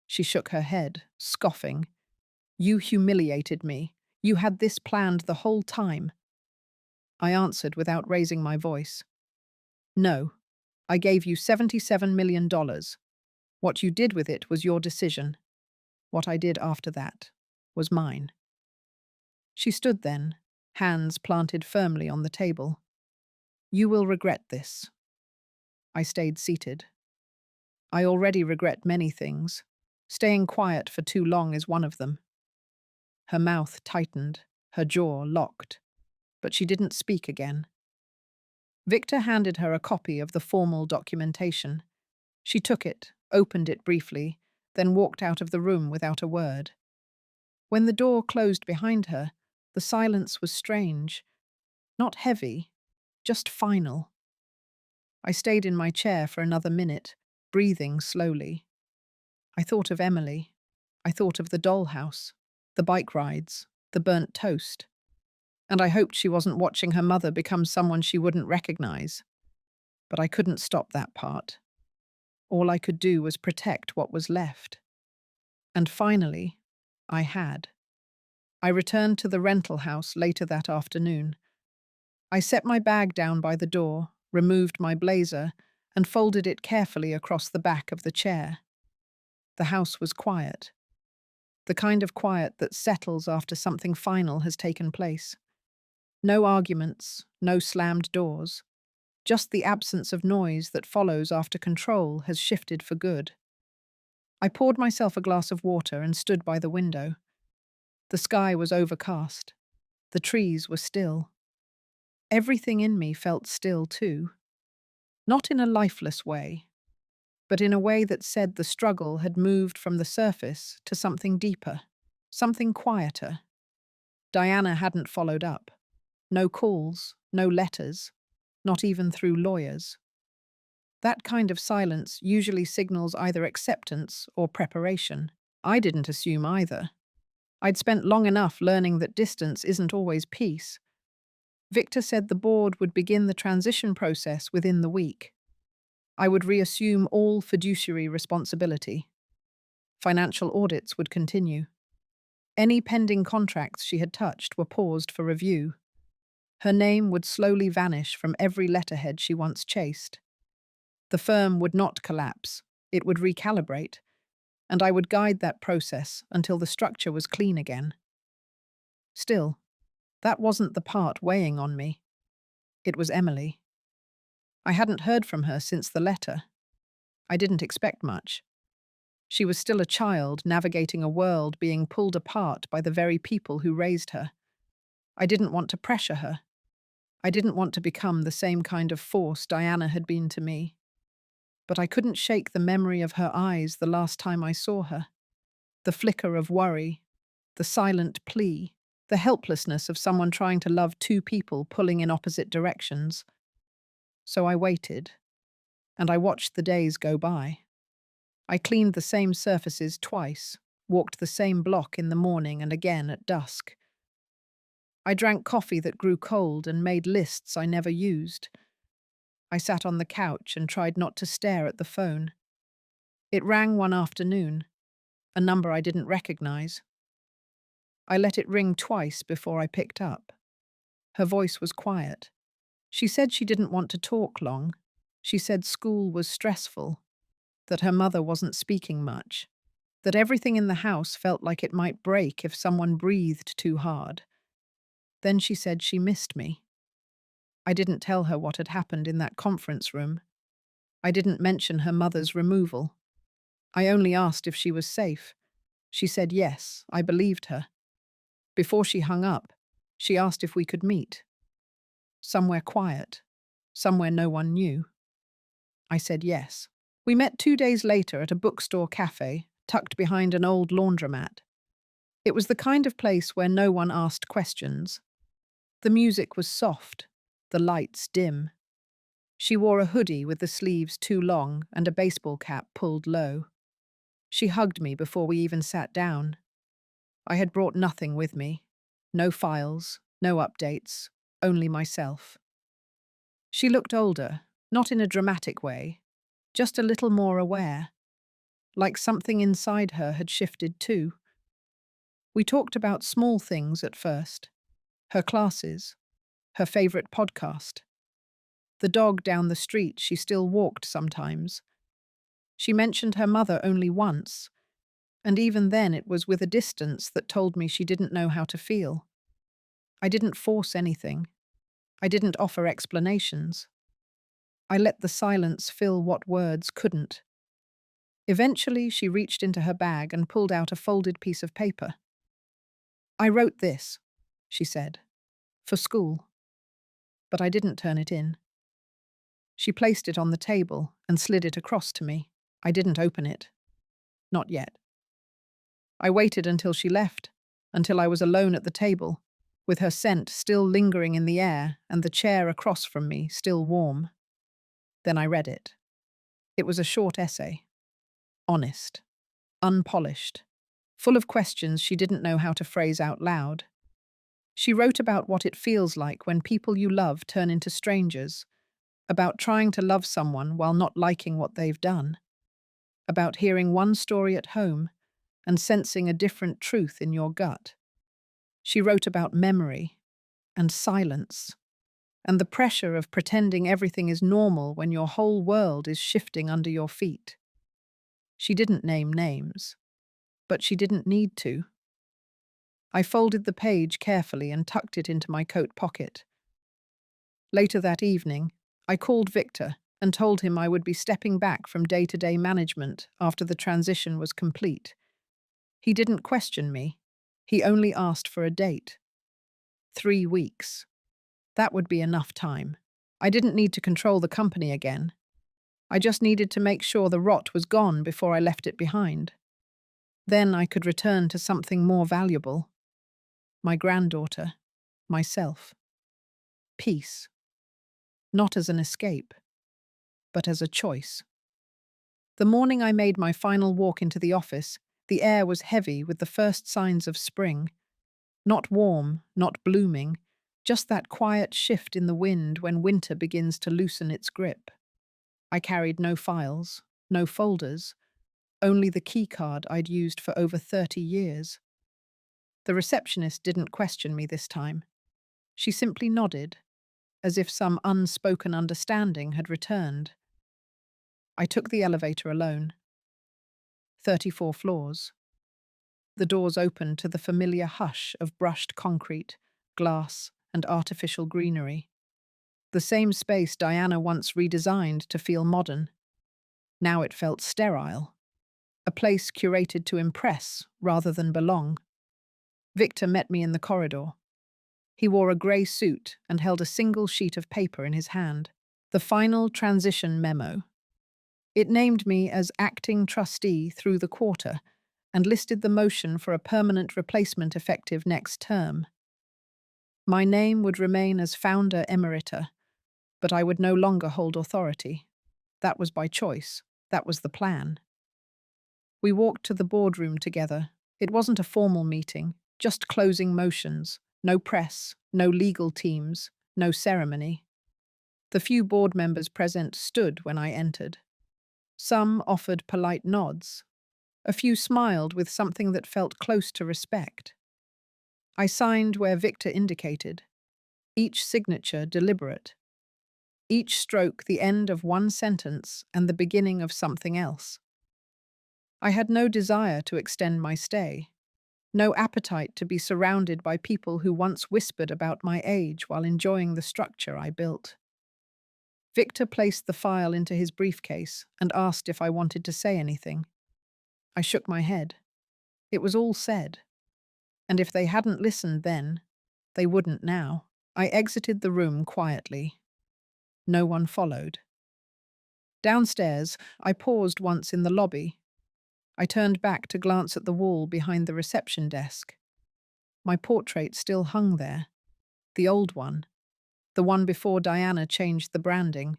She shook her head, scoffing. "You humiliated me. You had this planned the whole time." I answered without raising my voice. "No. I gave you $77 million. What you did with it was your decision. What I did after that was mine." She stood then, hands planted firmly on the table. "You will regret this." I stayed seated. I already regret many things. Staying quiet for too long is one of them. Her mouth tightened, her jaw locked, but she didn't speak again. Victor handed her a copy of the formal documentation. She took it, opened it briefly, then walked out of the room without a word. When the door closed behind her, the silence was strange. Not heavy, just final. I stayed in my chair for another minute, breathing slowly. I thought of Emily. I thought of the dollhouse, the bike rides, the burnt toast. And I hoped she wasn't watching her mother become someone she wouldn't recognize. But I couldn't stop that part. All I could do was protect what was left. And finally, I had. I returned to the rental house later that afternoon. I set my bag down by the door, removed my blazer, and folded it carefully across the back of the chair. The house was quiet. The kind of quiet that settles after something final has taken place. No arguments, no slammed doors. Just the absence of noise that follows after control has shifted for good. I poured myself a glass of water and stood by the window. The sky was overcast. The trees were still. Everything in me felt still too. Not in a lifeless way, but in a way that said the struggle had moved from the surface to something deeper, something quieter. Diana hadn't followed up. No calls, no letters, not even through lawyers. That kind of silence usually signals either acceptance or preparation. I didn't assume either. I'd spent long enough learning that distance isn't always peace. Victor said the board would begin the transition process within the week. I would reassume all fiduciary responsibility. Financial audits would continue. Any pending contracts she had touched were paused for review. Her name would slowly vanish from every letterhead she once chased. The firm would not collapse, it would recalibrate, and I would guide that process until the structure was clean again. Still, that wasn't the part weighing on me. It was Emily. I hadn't heard from her since the letter. I didn't expect much. She was still a child navigating a world being pulled apart by the very people who raised her. I didn't want to pressure her. I didn't want to become the same kind of force Diana had been to me. But I couldn't shake the memory of her eyes the last time I saw her. The flicker of worry, the silent plea, the helplessness of someone trying to love two people pulling in opposite directions. So I waited, and I watched the days go by. I cleaned the same surfaces twice, walked the same block in the morning and again at dusk. I drank coffee that grew cold and made lists I never used. I sat on the couch and tried not to stare at the phone. It rang one afternoon, a number I didn't recognize. I let it ring twice before I picked up. Her voice was quiet. She said she didn't want to talk long. She said school was stressful, that her mother wasn't speaking much, that everything in the house felt like it might break if someone breathed too hard. Then she said she missed me. I didn't tell her what had happened in that conference room. I didn't mention her mother's removal. I only asked if she was safe. She said yes, I believed her. Before she hung up, she asked if we could meet. Somewhere quiet, somewhere no one knew. I said yes. We met 2 days later at a bookstore cafe, tucked behind an old laundromat. It was the kind of place where no one asked questions. The music was soft, the lights dim. She wore a hoodie with the sleeves too long and a baseball cap pulled low. She hugged me before we even sat down. I had brought nothing with me. No files, no updates, only myself. She looked older, not in a dramatic way, just a little more aware, like something inside her had shifted too. We talked about small things at first. Her classes, her favorite podcast, the dog down the street she still walked sometimes. She mentioned her mother only once, and even then it was with a distance that told me she didn't know how to feel. I didn't force anything. I didn't offer explanations. I let the silence fill what words couldn't. Eventually, she reached into her bag and pulled out a folded piece of paper. "I wrote this," she said, "for school." But I didn't turn it in. She placed it on the table and slid it across to me. I didn't open it. Not yet. I waited until she left, until I was alone at the table, with her scent still lingering in the air and the chair across from me still warm. Then I read it. It was a short essay. Honest. Unpolished. Full of questions she didn't know how to phrase out loud. She wrote about what it feels like when people you love turn into strangers, about trying to love someone while not liking what they've done, about hearing one story at home and sensing a different truth in your gut. She wrote about memory and silence and the pressure of pretending everything is normal when your whole world is shifting under your feet. She didn't name names, but she didn't need to. I folded the page carefully and tucked it into my coat pocket. Later that evening, I called Victor and told him I would be stepping back from day-to-day management after the transition was complete. He didn't question me. He only asked for a date. 3 weeks. That would be enough time. I didn't need to control the company again. I just needed to make sure the rot was gone before I left it behind. Then I could return to something more valuable. My granddaughter. Myself. Peace. Not as an escape, but as a choice. The morning I made my final walk into the office, the air was heavy with the first signs of spring. Not warm, not blooming, just that quiet shift in the wind when winter begins to loosen its grip. I carried no files, no folders, only the keycard I'd used for over 30 years. The receptionist didn't question me this time. She simply nodded, as if some unspoken understanding had returned. I took the elevator alone. 34 floors. The doors opened to the familiar hush of brushed concrete, glass, and artificial greenery. The same space Diana once redesigned to feel modern. Now it felt sterile. A place curated to impress rather than belong. Victor met me in the corridor. He wore a grey suit and held a single sheet of paper in his hand. The final transition memo. It named me as acting trustee through the quarter and listed the motion for a permanent replacement effective next term. My name would remain as founder emerita, but I would no longer hold authority. That was by choice. That was the plan. We walked to the boardroom together, It wasn't a formal meeting, just closing motions, no press, no legal teams, no ceremony. The few board members present stood when I entered. Some offered polite nods. A few smiled with something that felt close to respect. I signed where Victor indicated, each signature deliberate, each stroke the end of one sentence and the beginning of something else. I had no desire to extend my stay, no appetite to be surrounded by people who once whispered about my age while enjoying the structure I built. Victor placed the file into his briefcase and asked if I wanted to say anything. I shook my head. It was all said. And if they hadn't listened then, they wouldn't now. I exited the room quietly. No one followed. Downstairs, I paused once in the lobby. I turned back to glance at the wall behind the reception desk. My portrait still hung there. The old one. The one before Diana changed the branding,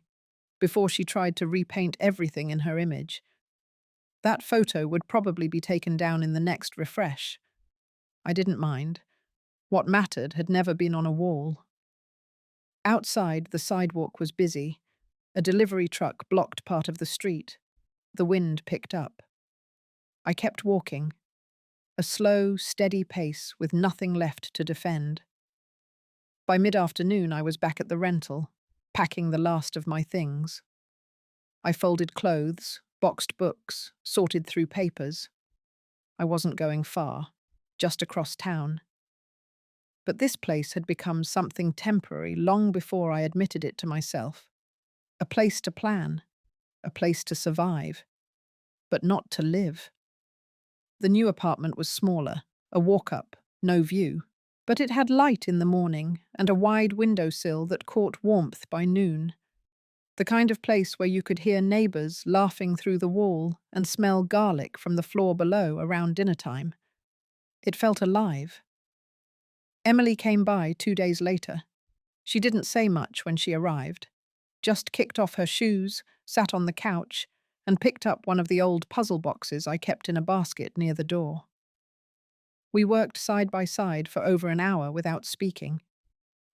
before she tried to repaint everything in her image. That photo would probably be taken down in the next refresh. I didn't mind. What mattered had never been on a wall. Outside, the sidewalk was busy. A delivery truck blocked part of the street. The wind picked up. I kept walking. A slow, steady pace with nothing left to defend. By mid-afternoon, I was back at the rental, packing the last of my things. I folded clothes, boxed books, sorted through papers. I wasn't going far, just across town. But this place had become something temporary long before I admitted it to myself. A place to plan, a place to survive, but not to live. The new apartment was smaller, a walk-up, no view. But it had light in the morning and a wide windowsill that caught warmth by noon. The kind of place where you could hear neighbours laughing through the wall and smell garlic from the floor below around dinner time. It felt alive. Emily came by 2 days later. She didn't say much when she arrived, just kicked off her shoes, sat on the couch, and picked up one of the old puzzle boxes I kept in a basket near the door. We worked side by side for over an hour without speaking.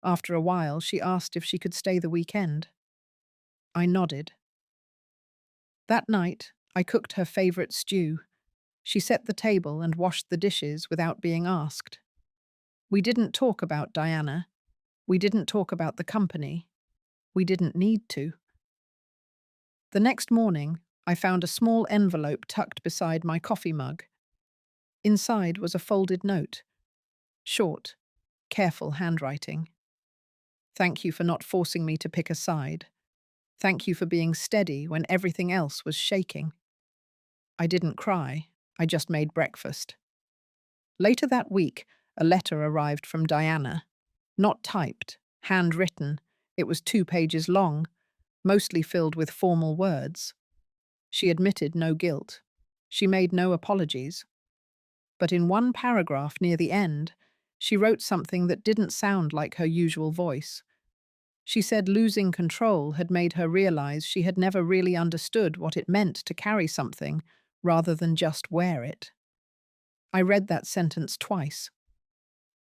After a while, she asked if she could stay the weekend. I nodded. That night, I cooked her favourite stew. She set the table and washed the dishes without being asked. We didn't talk about Diana. We didn't talk about the company. We didn't need to. The next morning, I found a small envelope tucked beside my coffee mug. Inside was a folded note. Short, careful handwriting. Thank you for not forcing me to pick a side. Thank you for being steady when everything else was shaking. I didn't cry, I just made breakfast. Later that week, a letter arrived from Diana. Not typed, handwritten. It was 2 pages long, mostly filled with formal words. She admitted no guilt. She made no apologies. But in one paragraph near the end, she wrote something that didn't sound like her usual voice. She said losing control had made her realize she had never really understood what it meant to carry something rather than just wear it. I read that sentence twice.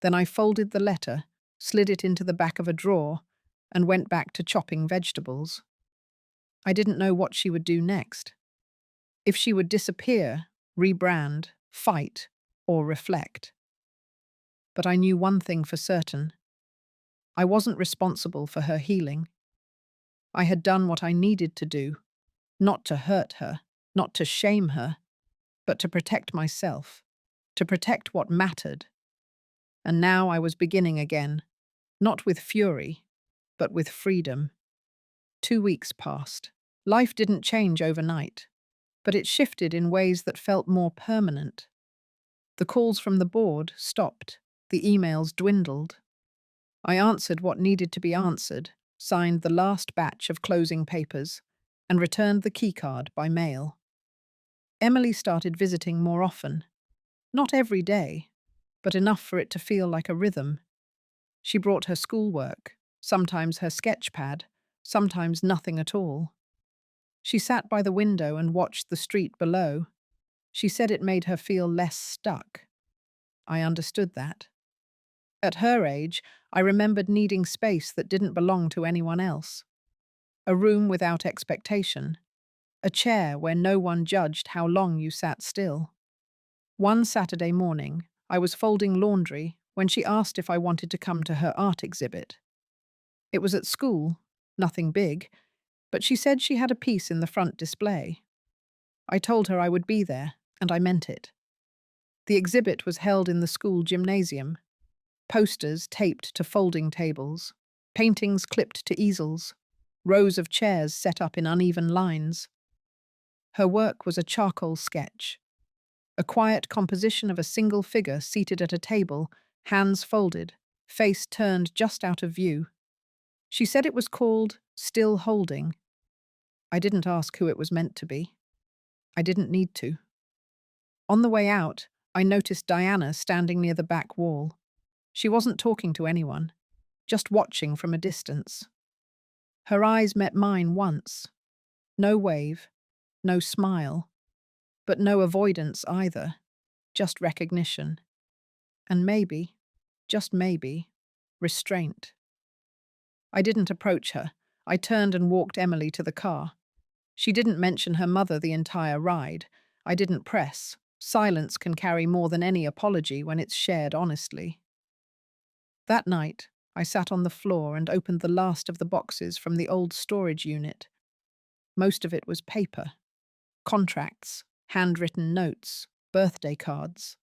Then I folded the letter, slid it into the back of a drawer, and went back to chopping vegetables. I didn't know what she would do next. If she would disappear, rebrand, fight, or reflect. But I knew one thing for certain. I wasn't responsible for her healing. I had done what I needed to do, not to hurt her, not to shame her, but to protect myself, to protect what mattered. And now I was beginning again, not with fury, but with freedom. 2 weeks passed. Life didn't change overnight, but it shifted in ways that felt more permanent. The calls from the board stopped, the emails dwindled. I answered what needed to be answered, signed the last batch of closing papers, and returned the keycard by mail. Emily started visiting more often. Not every day, but enough for it to feel like a rhythm. She brought her schoolwork, sometimes her sketch pad, sometimes nothing at all. She sat by the window and watched the street below. She said it made her feel less stuck. I understood that. At her age, I remembered needing space that didn't belong to anyone else. A room without expectation. A chair where no one judged how long you sat still. One Saturday morning, I was folding laundry when she asked if I wanted to come to her art exhibit. It was at school, nothing big, but she said she had a piece in the front display. I told her I would be there, and I meant it. The exhibit was held in the school gymnasium. Posters taped to folding tables, paintings clipped to easels, rows of chairs set up in uneven lines. Her work was a charcoal sketch, a quiet composition of a single figure seated at a table, hands folded, face turned just out of view. She said it was called Still Holding. I didn't ask who it was meant to be. I didn't need to. On the way out, I noticed Diana standing near the back wall. She wasn't talking to anyone, just watching from a distance. Her eyes met mine once. No wave, no smile, but no avoidance either, just recognition. And maybe, just maybe, restraint. I didn't approach her. I turned and walked Emily to the car. She didn't mention her mother the entire ride. I didn't press. Silence can carry more than any apology when it's shared honestly. That night, I sat on the floor and opened the last of the boxes from the old storage unit. Most of it was paper. Contracts, handwritten notes, birthday cards.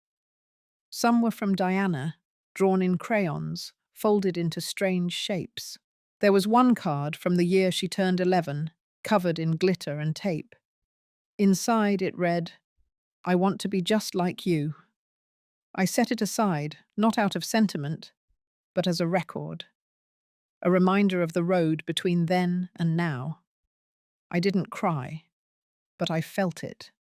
Some were from Diana, drawn in crayons, folded into strange shapes. There was one card from the year she turned 11, covered in glitter and tape. Inside it read, "I want to be just like you." I set it aside, not out of sentiment, but as a record. A reminder of the road between then and now. I didn't cry, but I felt it.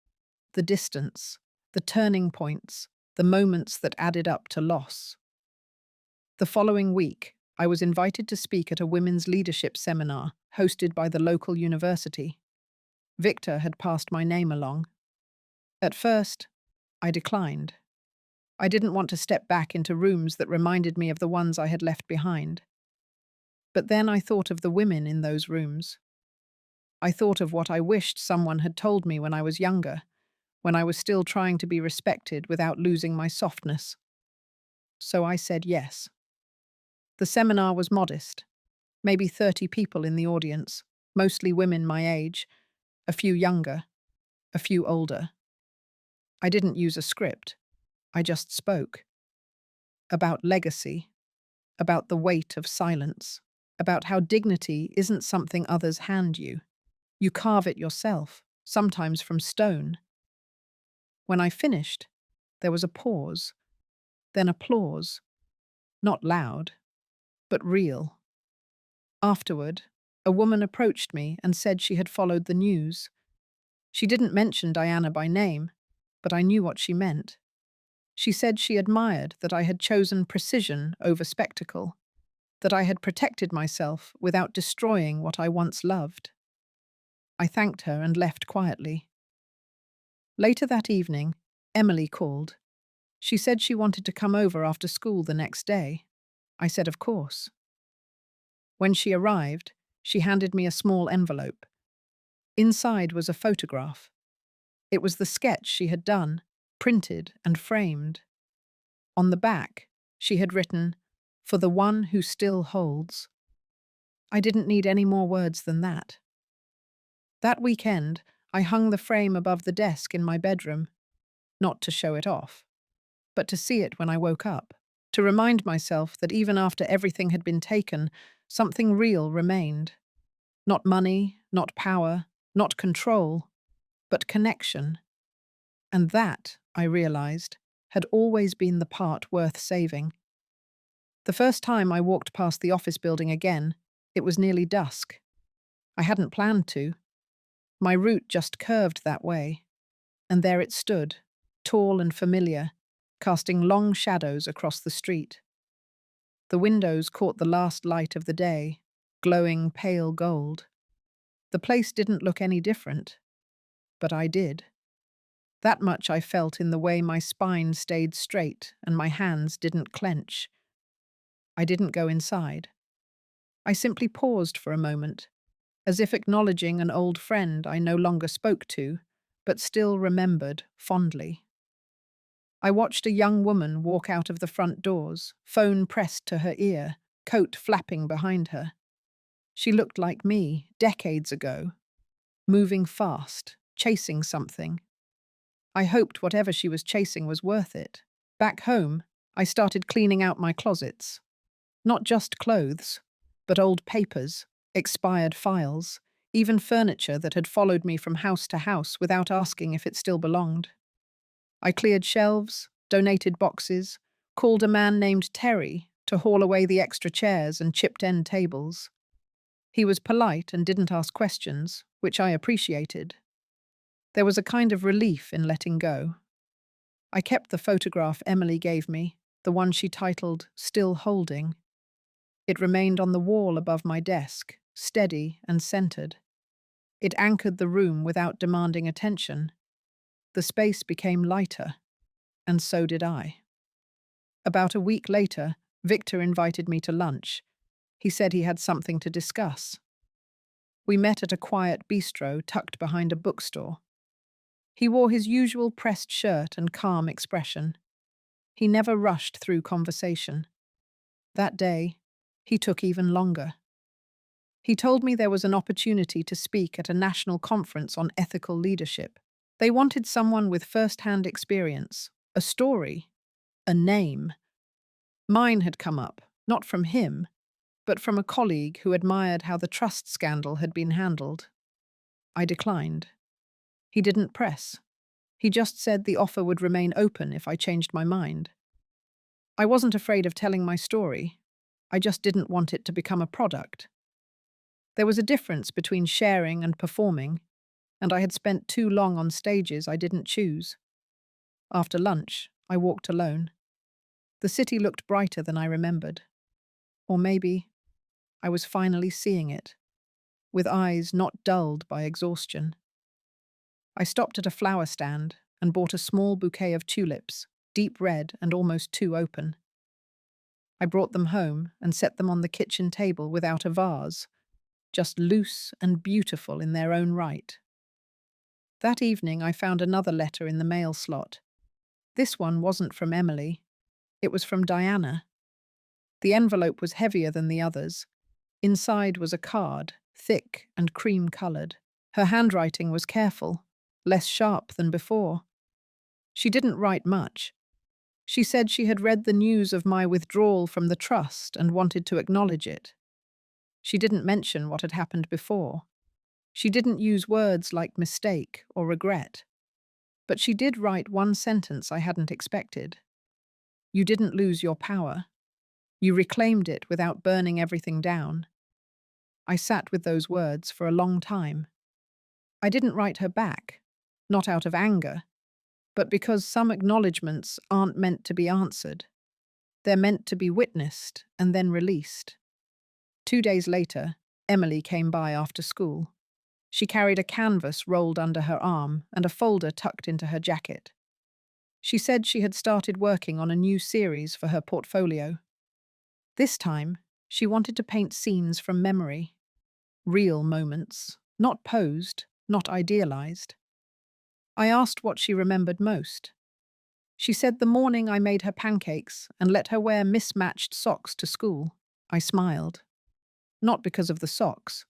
The distance, the turning points, the moments that added up to loss. The following week, I was invited to speak at a women's leadership seminar hosted by the local university. Victor had passed my name along. At first, I declined. I didn't want to step back into rooms that reminded me of the ones I had left behind. But then I thought of the women in those rooms. I thought of what I wished someone had told me when I was younger, when I was still trying to be respected without losing my softness. So I said yes. The seminar was modest, maybe 30 people in the audience, mostly women my age, a few younger, a few older. I didn't use a script. I just spoke. About legacy, about the weight of silence, about how dignity isn't something others hand you. You carve it yourself, sometimes from stone. When I finished, there was a pause, then applause. Not loud, but real. Afterward, a woman approached me and said she had followed the news. She didn't mention Diana by name, but I knew what she meant. She said she admired that I had chosen precision over spectacle, that I had protected myself without destroying what I once loved. I thanked her and left quietly. Later that evening, Emily called. She said she wanted to come over after school the next day. I said of course. When she arrived, she handed me a small envelope. Inside was a photograph. It was the sketch she had done, printed and framed. On the back, she had written, "For the one who still holds." I didn't need any more words than that. That weekend, I hung the frame above the desk in my bedroom, not to show it off, but to see it when I woke up, to remind myself that even after everything had been taken, something real remained. Not money, not power, not control, but connection. And that, I realized, had always been the part worth saving. The first time I walked past the office building again, it was nearly dusk. I hadn't planned to. My route just curved that way. And there it stood, tall and familiar, casting long shadows across the street. The windows caught the last light of the day, glowing pale gold. The place didn't look any different, but I did. That much I felt in the way my spine stayed straight and my hands didn't clench. I didn't go inside. I simply paused for a moment, as if acknowledging an old friend I no longer spoke to, but still remembered fondly. I watched a young woman walk out of the front doors, phone pressed to her ear, coat flapping behind her. She looked like me, decades ago, moving fast, chasing something. I hoped whatever she was chasing was worth it. Back home, I started cleaning out my closets. Not just clothes, but old papers, expired files, even furniture that had followed me from house to house without asking if it still belonged. I cleared shelves, donated boxes, called a man named Terry to haul away the extra chairs and chipped end tables. He was polite and didn't ask questions, which I appreciated. There was a kind of relief in letting go. I kept the photograph Emily gave me, the one she titled Still Holding. It remained on the wall above my desk, steady and centered. It anchored the room without demanding attention. The space became lighter, and so did I. About a week later, Victor invited me to lunch. He said he had something to discuss. We met at a quiet bistro tucked behind a bookstore. He wore his usual pressed shirt and calm expression. He never rushed through conversation. That day, he took even longer. He told me there was an opportunity to speak at a national conference on ethical leadership. They wanted someone with first-hand experience, a story, a name. Mine had come up, not from him, but from a colleague who admired how the trust scandal had been handled. I declined. He didn't press. He just said the offer would remain open if I changed my mind. I wasn't afraid of telling my story. I just didn't want it to become a product. There was a difference between sharing and performing, and I had spent too long on stages I didn't choose. After lunch, I walked alone. The city looked brighter than I remembered. Or maybe I was finally seeing it, with eyes not dulled by exhaustion. I stopped at a flower stand and bought a small bouquet of tulips, deep red and almost too open. I brought them home and set them on the kitchen table without a vase, just loose and beautiful in their own right. That evening I found another letter in the mail slot. This one wasn't from Emily. It was from Diana. The envelope was heavier than the others. Inside was a card, thick and cream-colored. Her handwriting was careful, less sharp than before. She didn't write much. She said she had read the news of my withdrawal from the trust and wanted to acknowledge it. She didn't mention what had happened before. She didn't use words like mistake or regret. But she did write one sentence I hadn't expected. You didn't lose your power. You reclaimed it without burning everything down. I sat with those words for a long time. I didn't write her back, not out of anger, but because some acknowledgements aren't meant to be answered. They're meant to be witnessed and then released. 2 days later, Emily came by after school. She carried a canvas rolled under her arm and a folder tucked into her jacket. She said she had started working on a new series for her portfolio. This time, she wanted to paint scenes from memory. Real moments, not posed, not idealized. I asked what she remembered most. She said the morning I made her pancakes and let her wear mismatched socks to school. I smiled. Not because of the socks,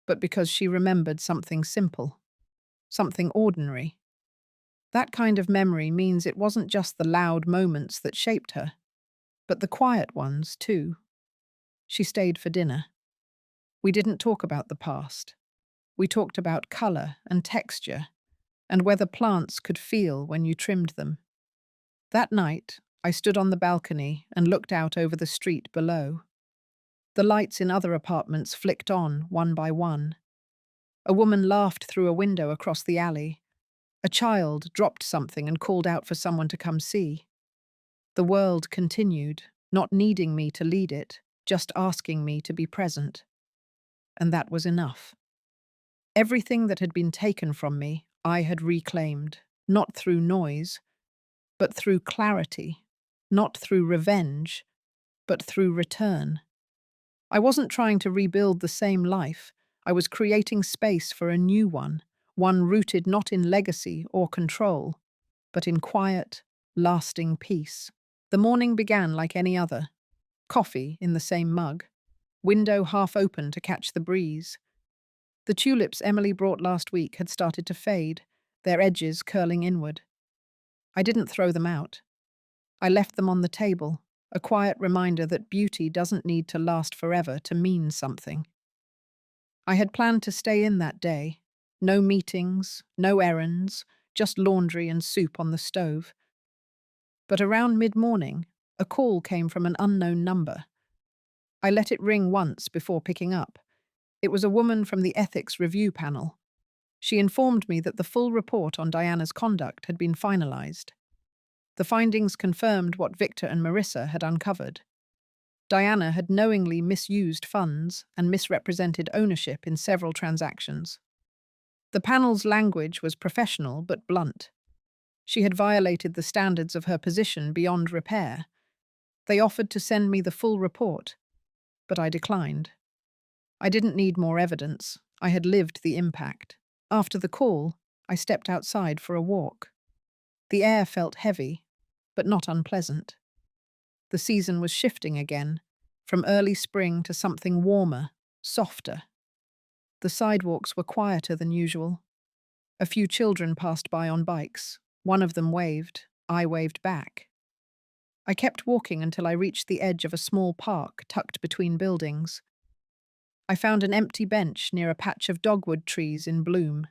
but because she remembered something simple, something ordinary. That kind of memory means it wasn't just the loud moments that shaped her, but the quiet ones, too. She stayed for dinner. We didn't talk about the past. We talked about color and texture, and whether plants could feel when you trimmed them. That night, I stood on the balcony and looked out over the street below. The lights in other apartments flicked on, one by one. A woman laughed through a window across the alley. A child dropped something and called out for someone to come see. The world continued, not needing me to lead it, just asking me to be present. And that was enough. Everything that had been taken from me, I had reclaimed. not through noise, but through clarity, not through revenge, but through return. I wasn't trying to rebuild the same life. I was creating space for a new one rooted not in legacy or control, but in quiet, lasting peace. The morning began like any other. Coffee in the same mug, window half open to catch the breeze. The tulips Emily brought last week had started to fade, their edges curling inward. I didn't throw them out. I left them on the table, a quiet reminder that beauty doesn't need to last forever to mean something. I had planned to stay in that day. No meetings, no errands, just laundry and soup on the stove. But around mid-morning, a call came from an unknown number. I let it ring once before picking up. It was a woman from the ethics review panel. She informed me that the full report on Diana's conduct had been finalized. The findings confirmed what Victor and Marissa had uncovered. Diana had knowingly misused funds and misrepresented ownership in several transactions. The panel's language was professional but blunt. She had violated the standards of her position beyond repair. They offered to send me the full report, but I declined. I didn't need more evidence. I had lived the impact. After the call, I stepped outside for a walk. The air felt heavy, but not unpleasant. The season was shifting again, from early spring to something warmer, softer. The sidewalks were quieter than usual. A few children passed by on bikes. One of them waved. I waved back. I kept walking until I reached the edge of a small park tucked between buildings. I found an empty bench near a patch of dogwood trees in bloom.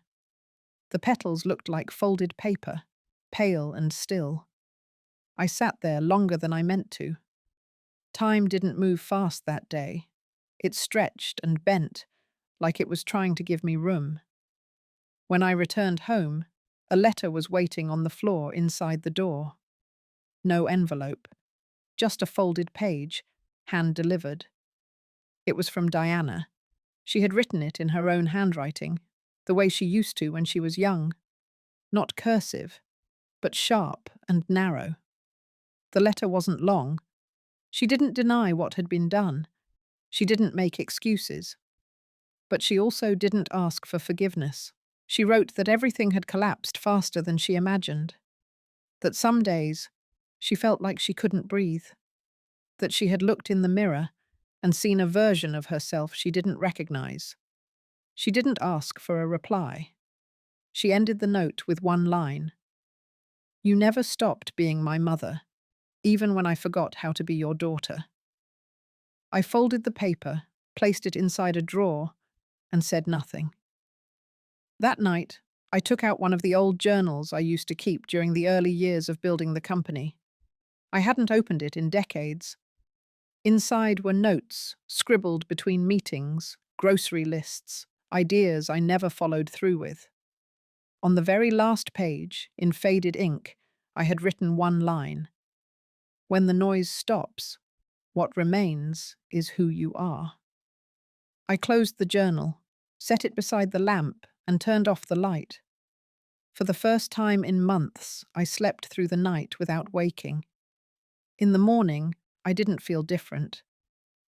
The petals looked like folded paper, pale and still. I sat there longer than I meant to. Time didn't move fast that day. It stretched and bent, like it was trying to give me room. When I returned home, a letter was waiting on the floor inside the door. No envelope, just a folded page, hand-delivered. It was from Diana. She had written it in her own handwriting, the way she used to when she was young. Not cursive, but sharp and narrow. The letter wasn't long. She didn't deny what had been done. She didn't make excuses. But she also didn't ask for forgiveness. She wrote that everything had collapsed faster than she imagined. That some days, she felt like she couldn't breathe. That she had looked in the mirror and seen a version of herself she didn't recognize. She didn't ask for a reply. She ended the note with one line. "You never stopped being my mother, even when I forgot how to be your daughter." I folded the paper, placed it inside a drawer, and said nothing. That night, I took out one of the old journals I used to keep during the early years of building the company. I hadn't opened it in decades. Inside were notes, scribbled between meetings, grocery lists, ideas I never followed through with. On the very last page, in faded ink, I had written one line. "When the noise stops, what remains is who you are." I closed the journal, set it beside the lamp, and turned off the light. For the first time in months, I slept through the night without waking. In the morning, I didn't feel different,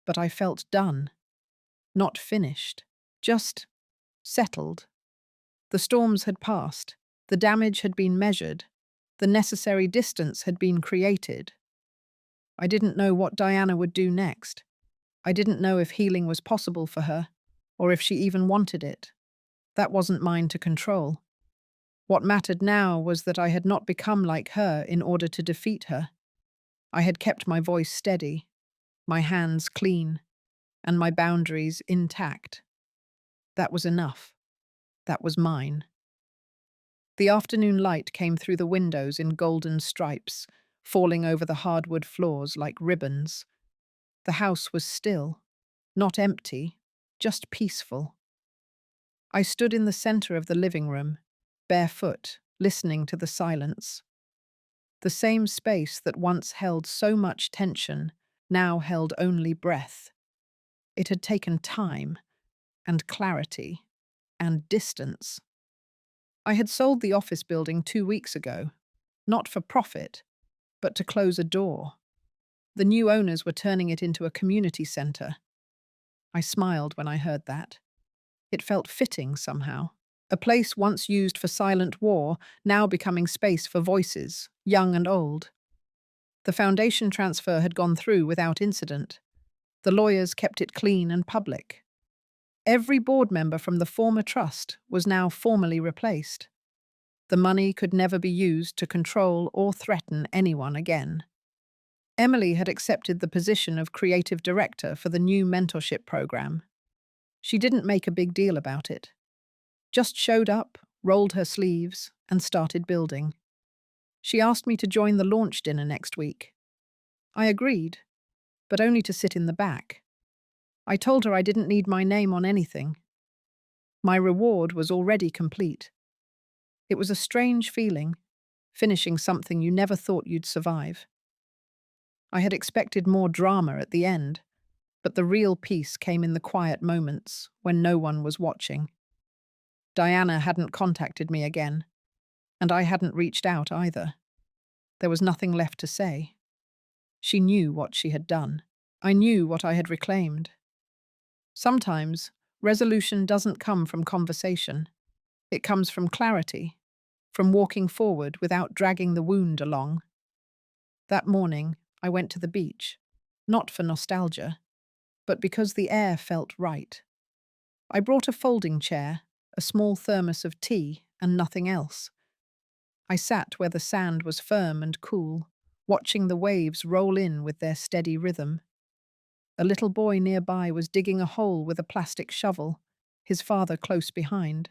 but I felt done. Not finished, just settled. The storms had passed, the damage had been measured, the necessary distance had been created. I didn't know what Diana would do next. I didn't know if healing was possible for her, or if she even wanted it. That wasn't mine to control. What mattered now was that I had not become like her in order to defeat her. I had kept my voice steady, my hands clean, and my boundaries intact. That was enough. That was mine. The afternoon light came through the windows in golden stripes, falling over the hardwood floors like ribbons. The house was still, not empty, just peaceful. I stood in the center of the living room, barefoot, listening to the silence. The same space that once held so much tension now held only breath. It had taken time, and clarity, and distance. I had sold the office building 2 weeks ago, not for profit, but to close a door. The new owners were turning it into a community centre. I smiled when I heard that. It felt fitting somehow. A place once used for silent war, now becoming space for voices, young and old. The foundation transfer had gone through without incident. The lawyers kept it clean and public. Every board member from the former trust was now formally replaced. The money could never be used to control or threaten anyone again. Emily had accepted the position of creative director for the new mentorship program. She didn't make a big deal about it. Just showed up, rolled her sleeves, and started building. She asked me to join the launch dinner next week. I agreed, but only to sit in the back. I told her I didn't need my name on anything. My reward was already complete. It was a strange feeling, finishing something you never thought you'd survive. I had expected more drama at the end, but the real peace came in the quiet moments when no one was watching. Diana hadn't contacted me again, and I hadn't reached out either. There was nothing left to say. She knew what she had done. I knew what I had reclaimed. Sometimes, resolution doesn't come from conversation. It comes from clarity, from walking forward without dragging the wound along. That morning, I went to the beach, not for nostalgia, but because the air felt right. I brought a folding chair, a small thermos of tea, and nothing else. I sat where the sand was firm and cool, watching the waves roll in with their steady rhythm. A little boy nearby was digging a hole with a plastic shovel, his father close behind.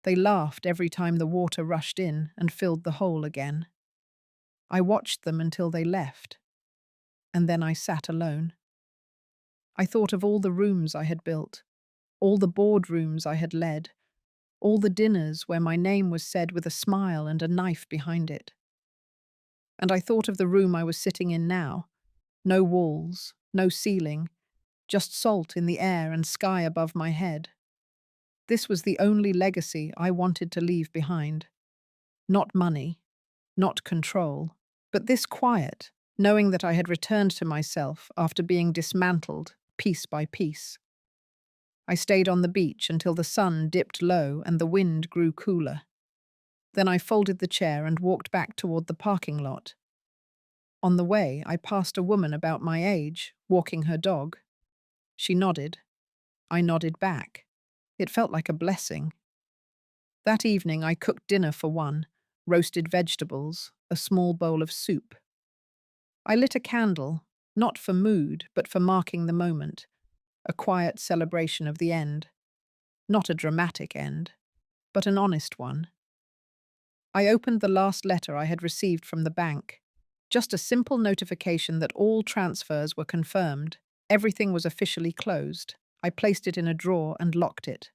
They laughed every time the water rushed in and filled the hole again. I watched them until they left, and then I sat alone. I thought of all the rooms I had built, all the boardrooms I had led, all the dinners where my name was said with a smile and a knife behind it. And I thought of the room I was sitting in now. No walls, no ceiling, just salt in the air and sky above my head. This was the only legacy I wanted to leave behind. Not money, not control, but this quiet, knowing that I had returned to myself after being dismantled piece by piece. I stayed on the beach until the sun dipped low and the wind grew cooler. Then I folded the chair and walked back toward the parking lot. On the way, I passed a woman about my age, walking her dog. She nodded. I nodded back. It felt like a blessing. That evening, I cooked dinner for one, roasted vegetables, a small bowl of soup. I lit a candle, not for mood, but for marking the moment, a quiet celebration of the end. Not a dramatic end, but an honest one. I opened the last letter I had received from the bank. Just a simple notification that all transfers were confirmed. Everything was officially closed. I placed it in a drawer and locked it.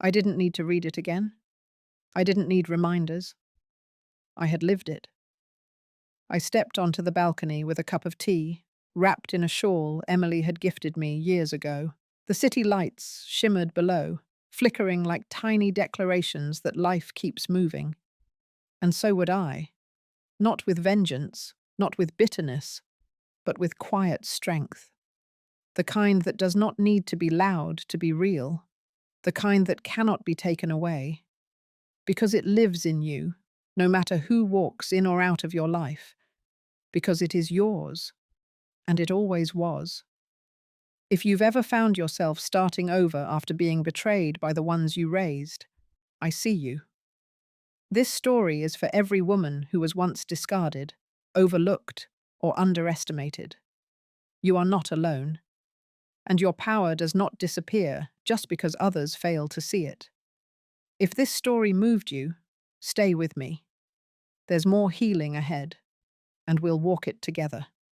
I didn't need to read it again. I didn't need reminders. I had lived it. I stepped onto the balcony with a cup of tea, wrapped in a shawl Emily had gifted me years ago. The city lights shimmered below, flickering like tiny declarations that life keeps moving. And so would I. Not with vengeance, not with bitterness, but with quiet strength. The kind that does not need to be loud to be real. The kind that cannot be taken away. Because it lives in you, no matter who walks in or out of your life. Because it is yours, and it always was. If you've ever found yourself starting over after being betrayed by the ones you raised, I see you. This story is for every woman who was once discarded, overlooked, or underestimated. You are not alone, and your power does not disappear just because others fail to see it. If this story moved you, stay with me. There's more healing ahead, and we'll walk it together.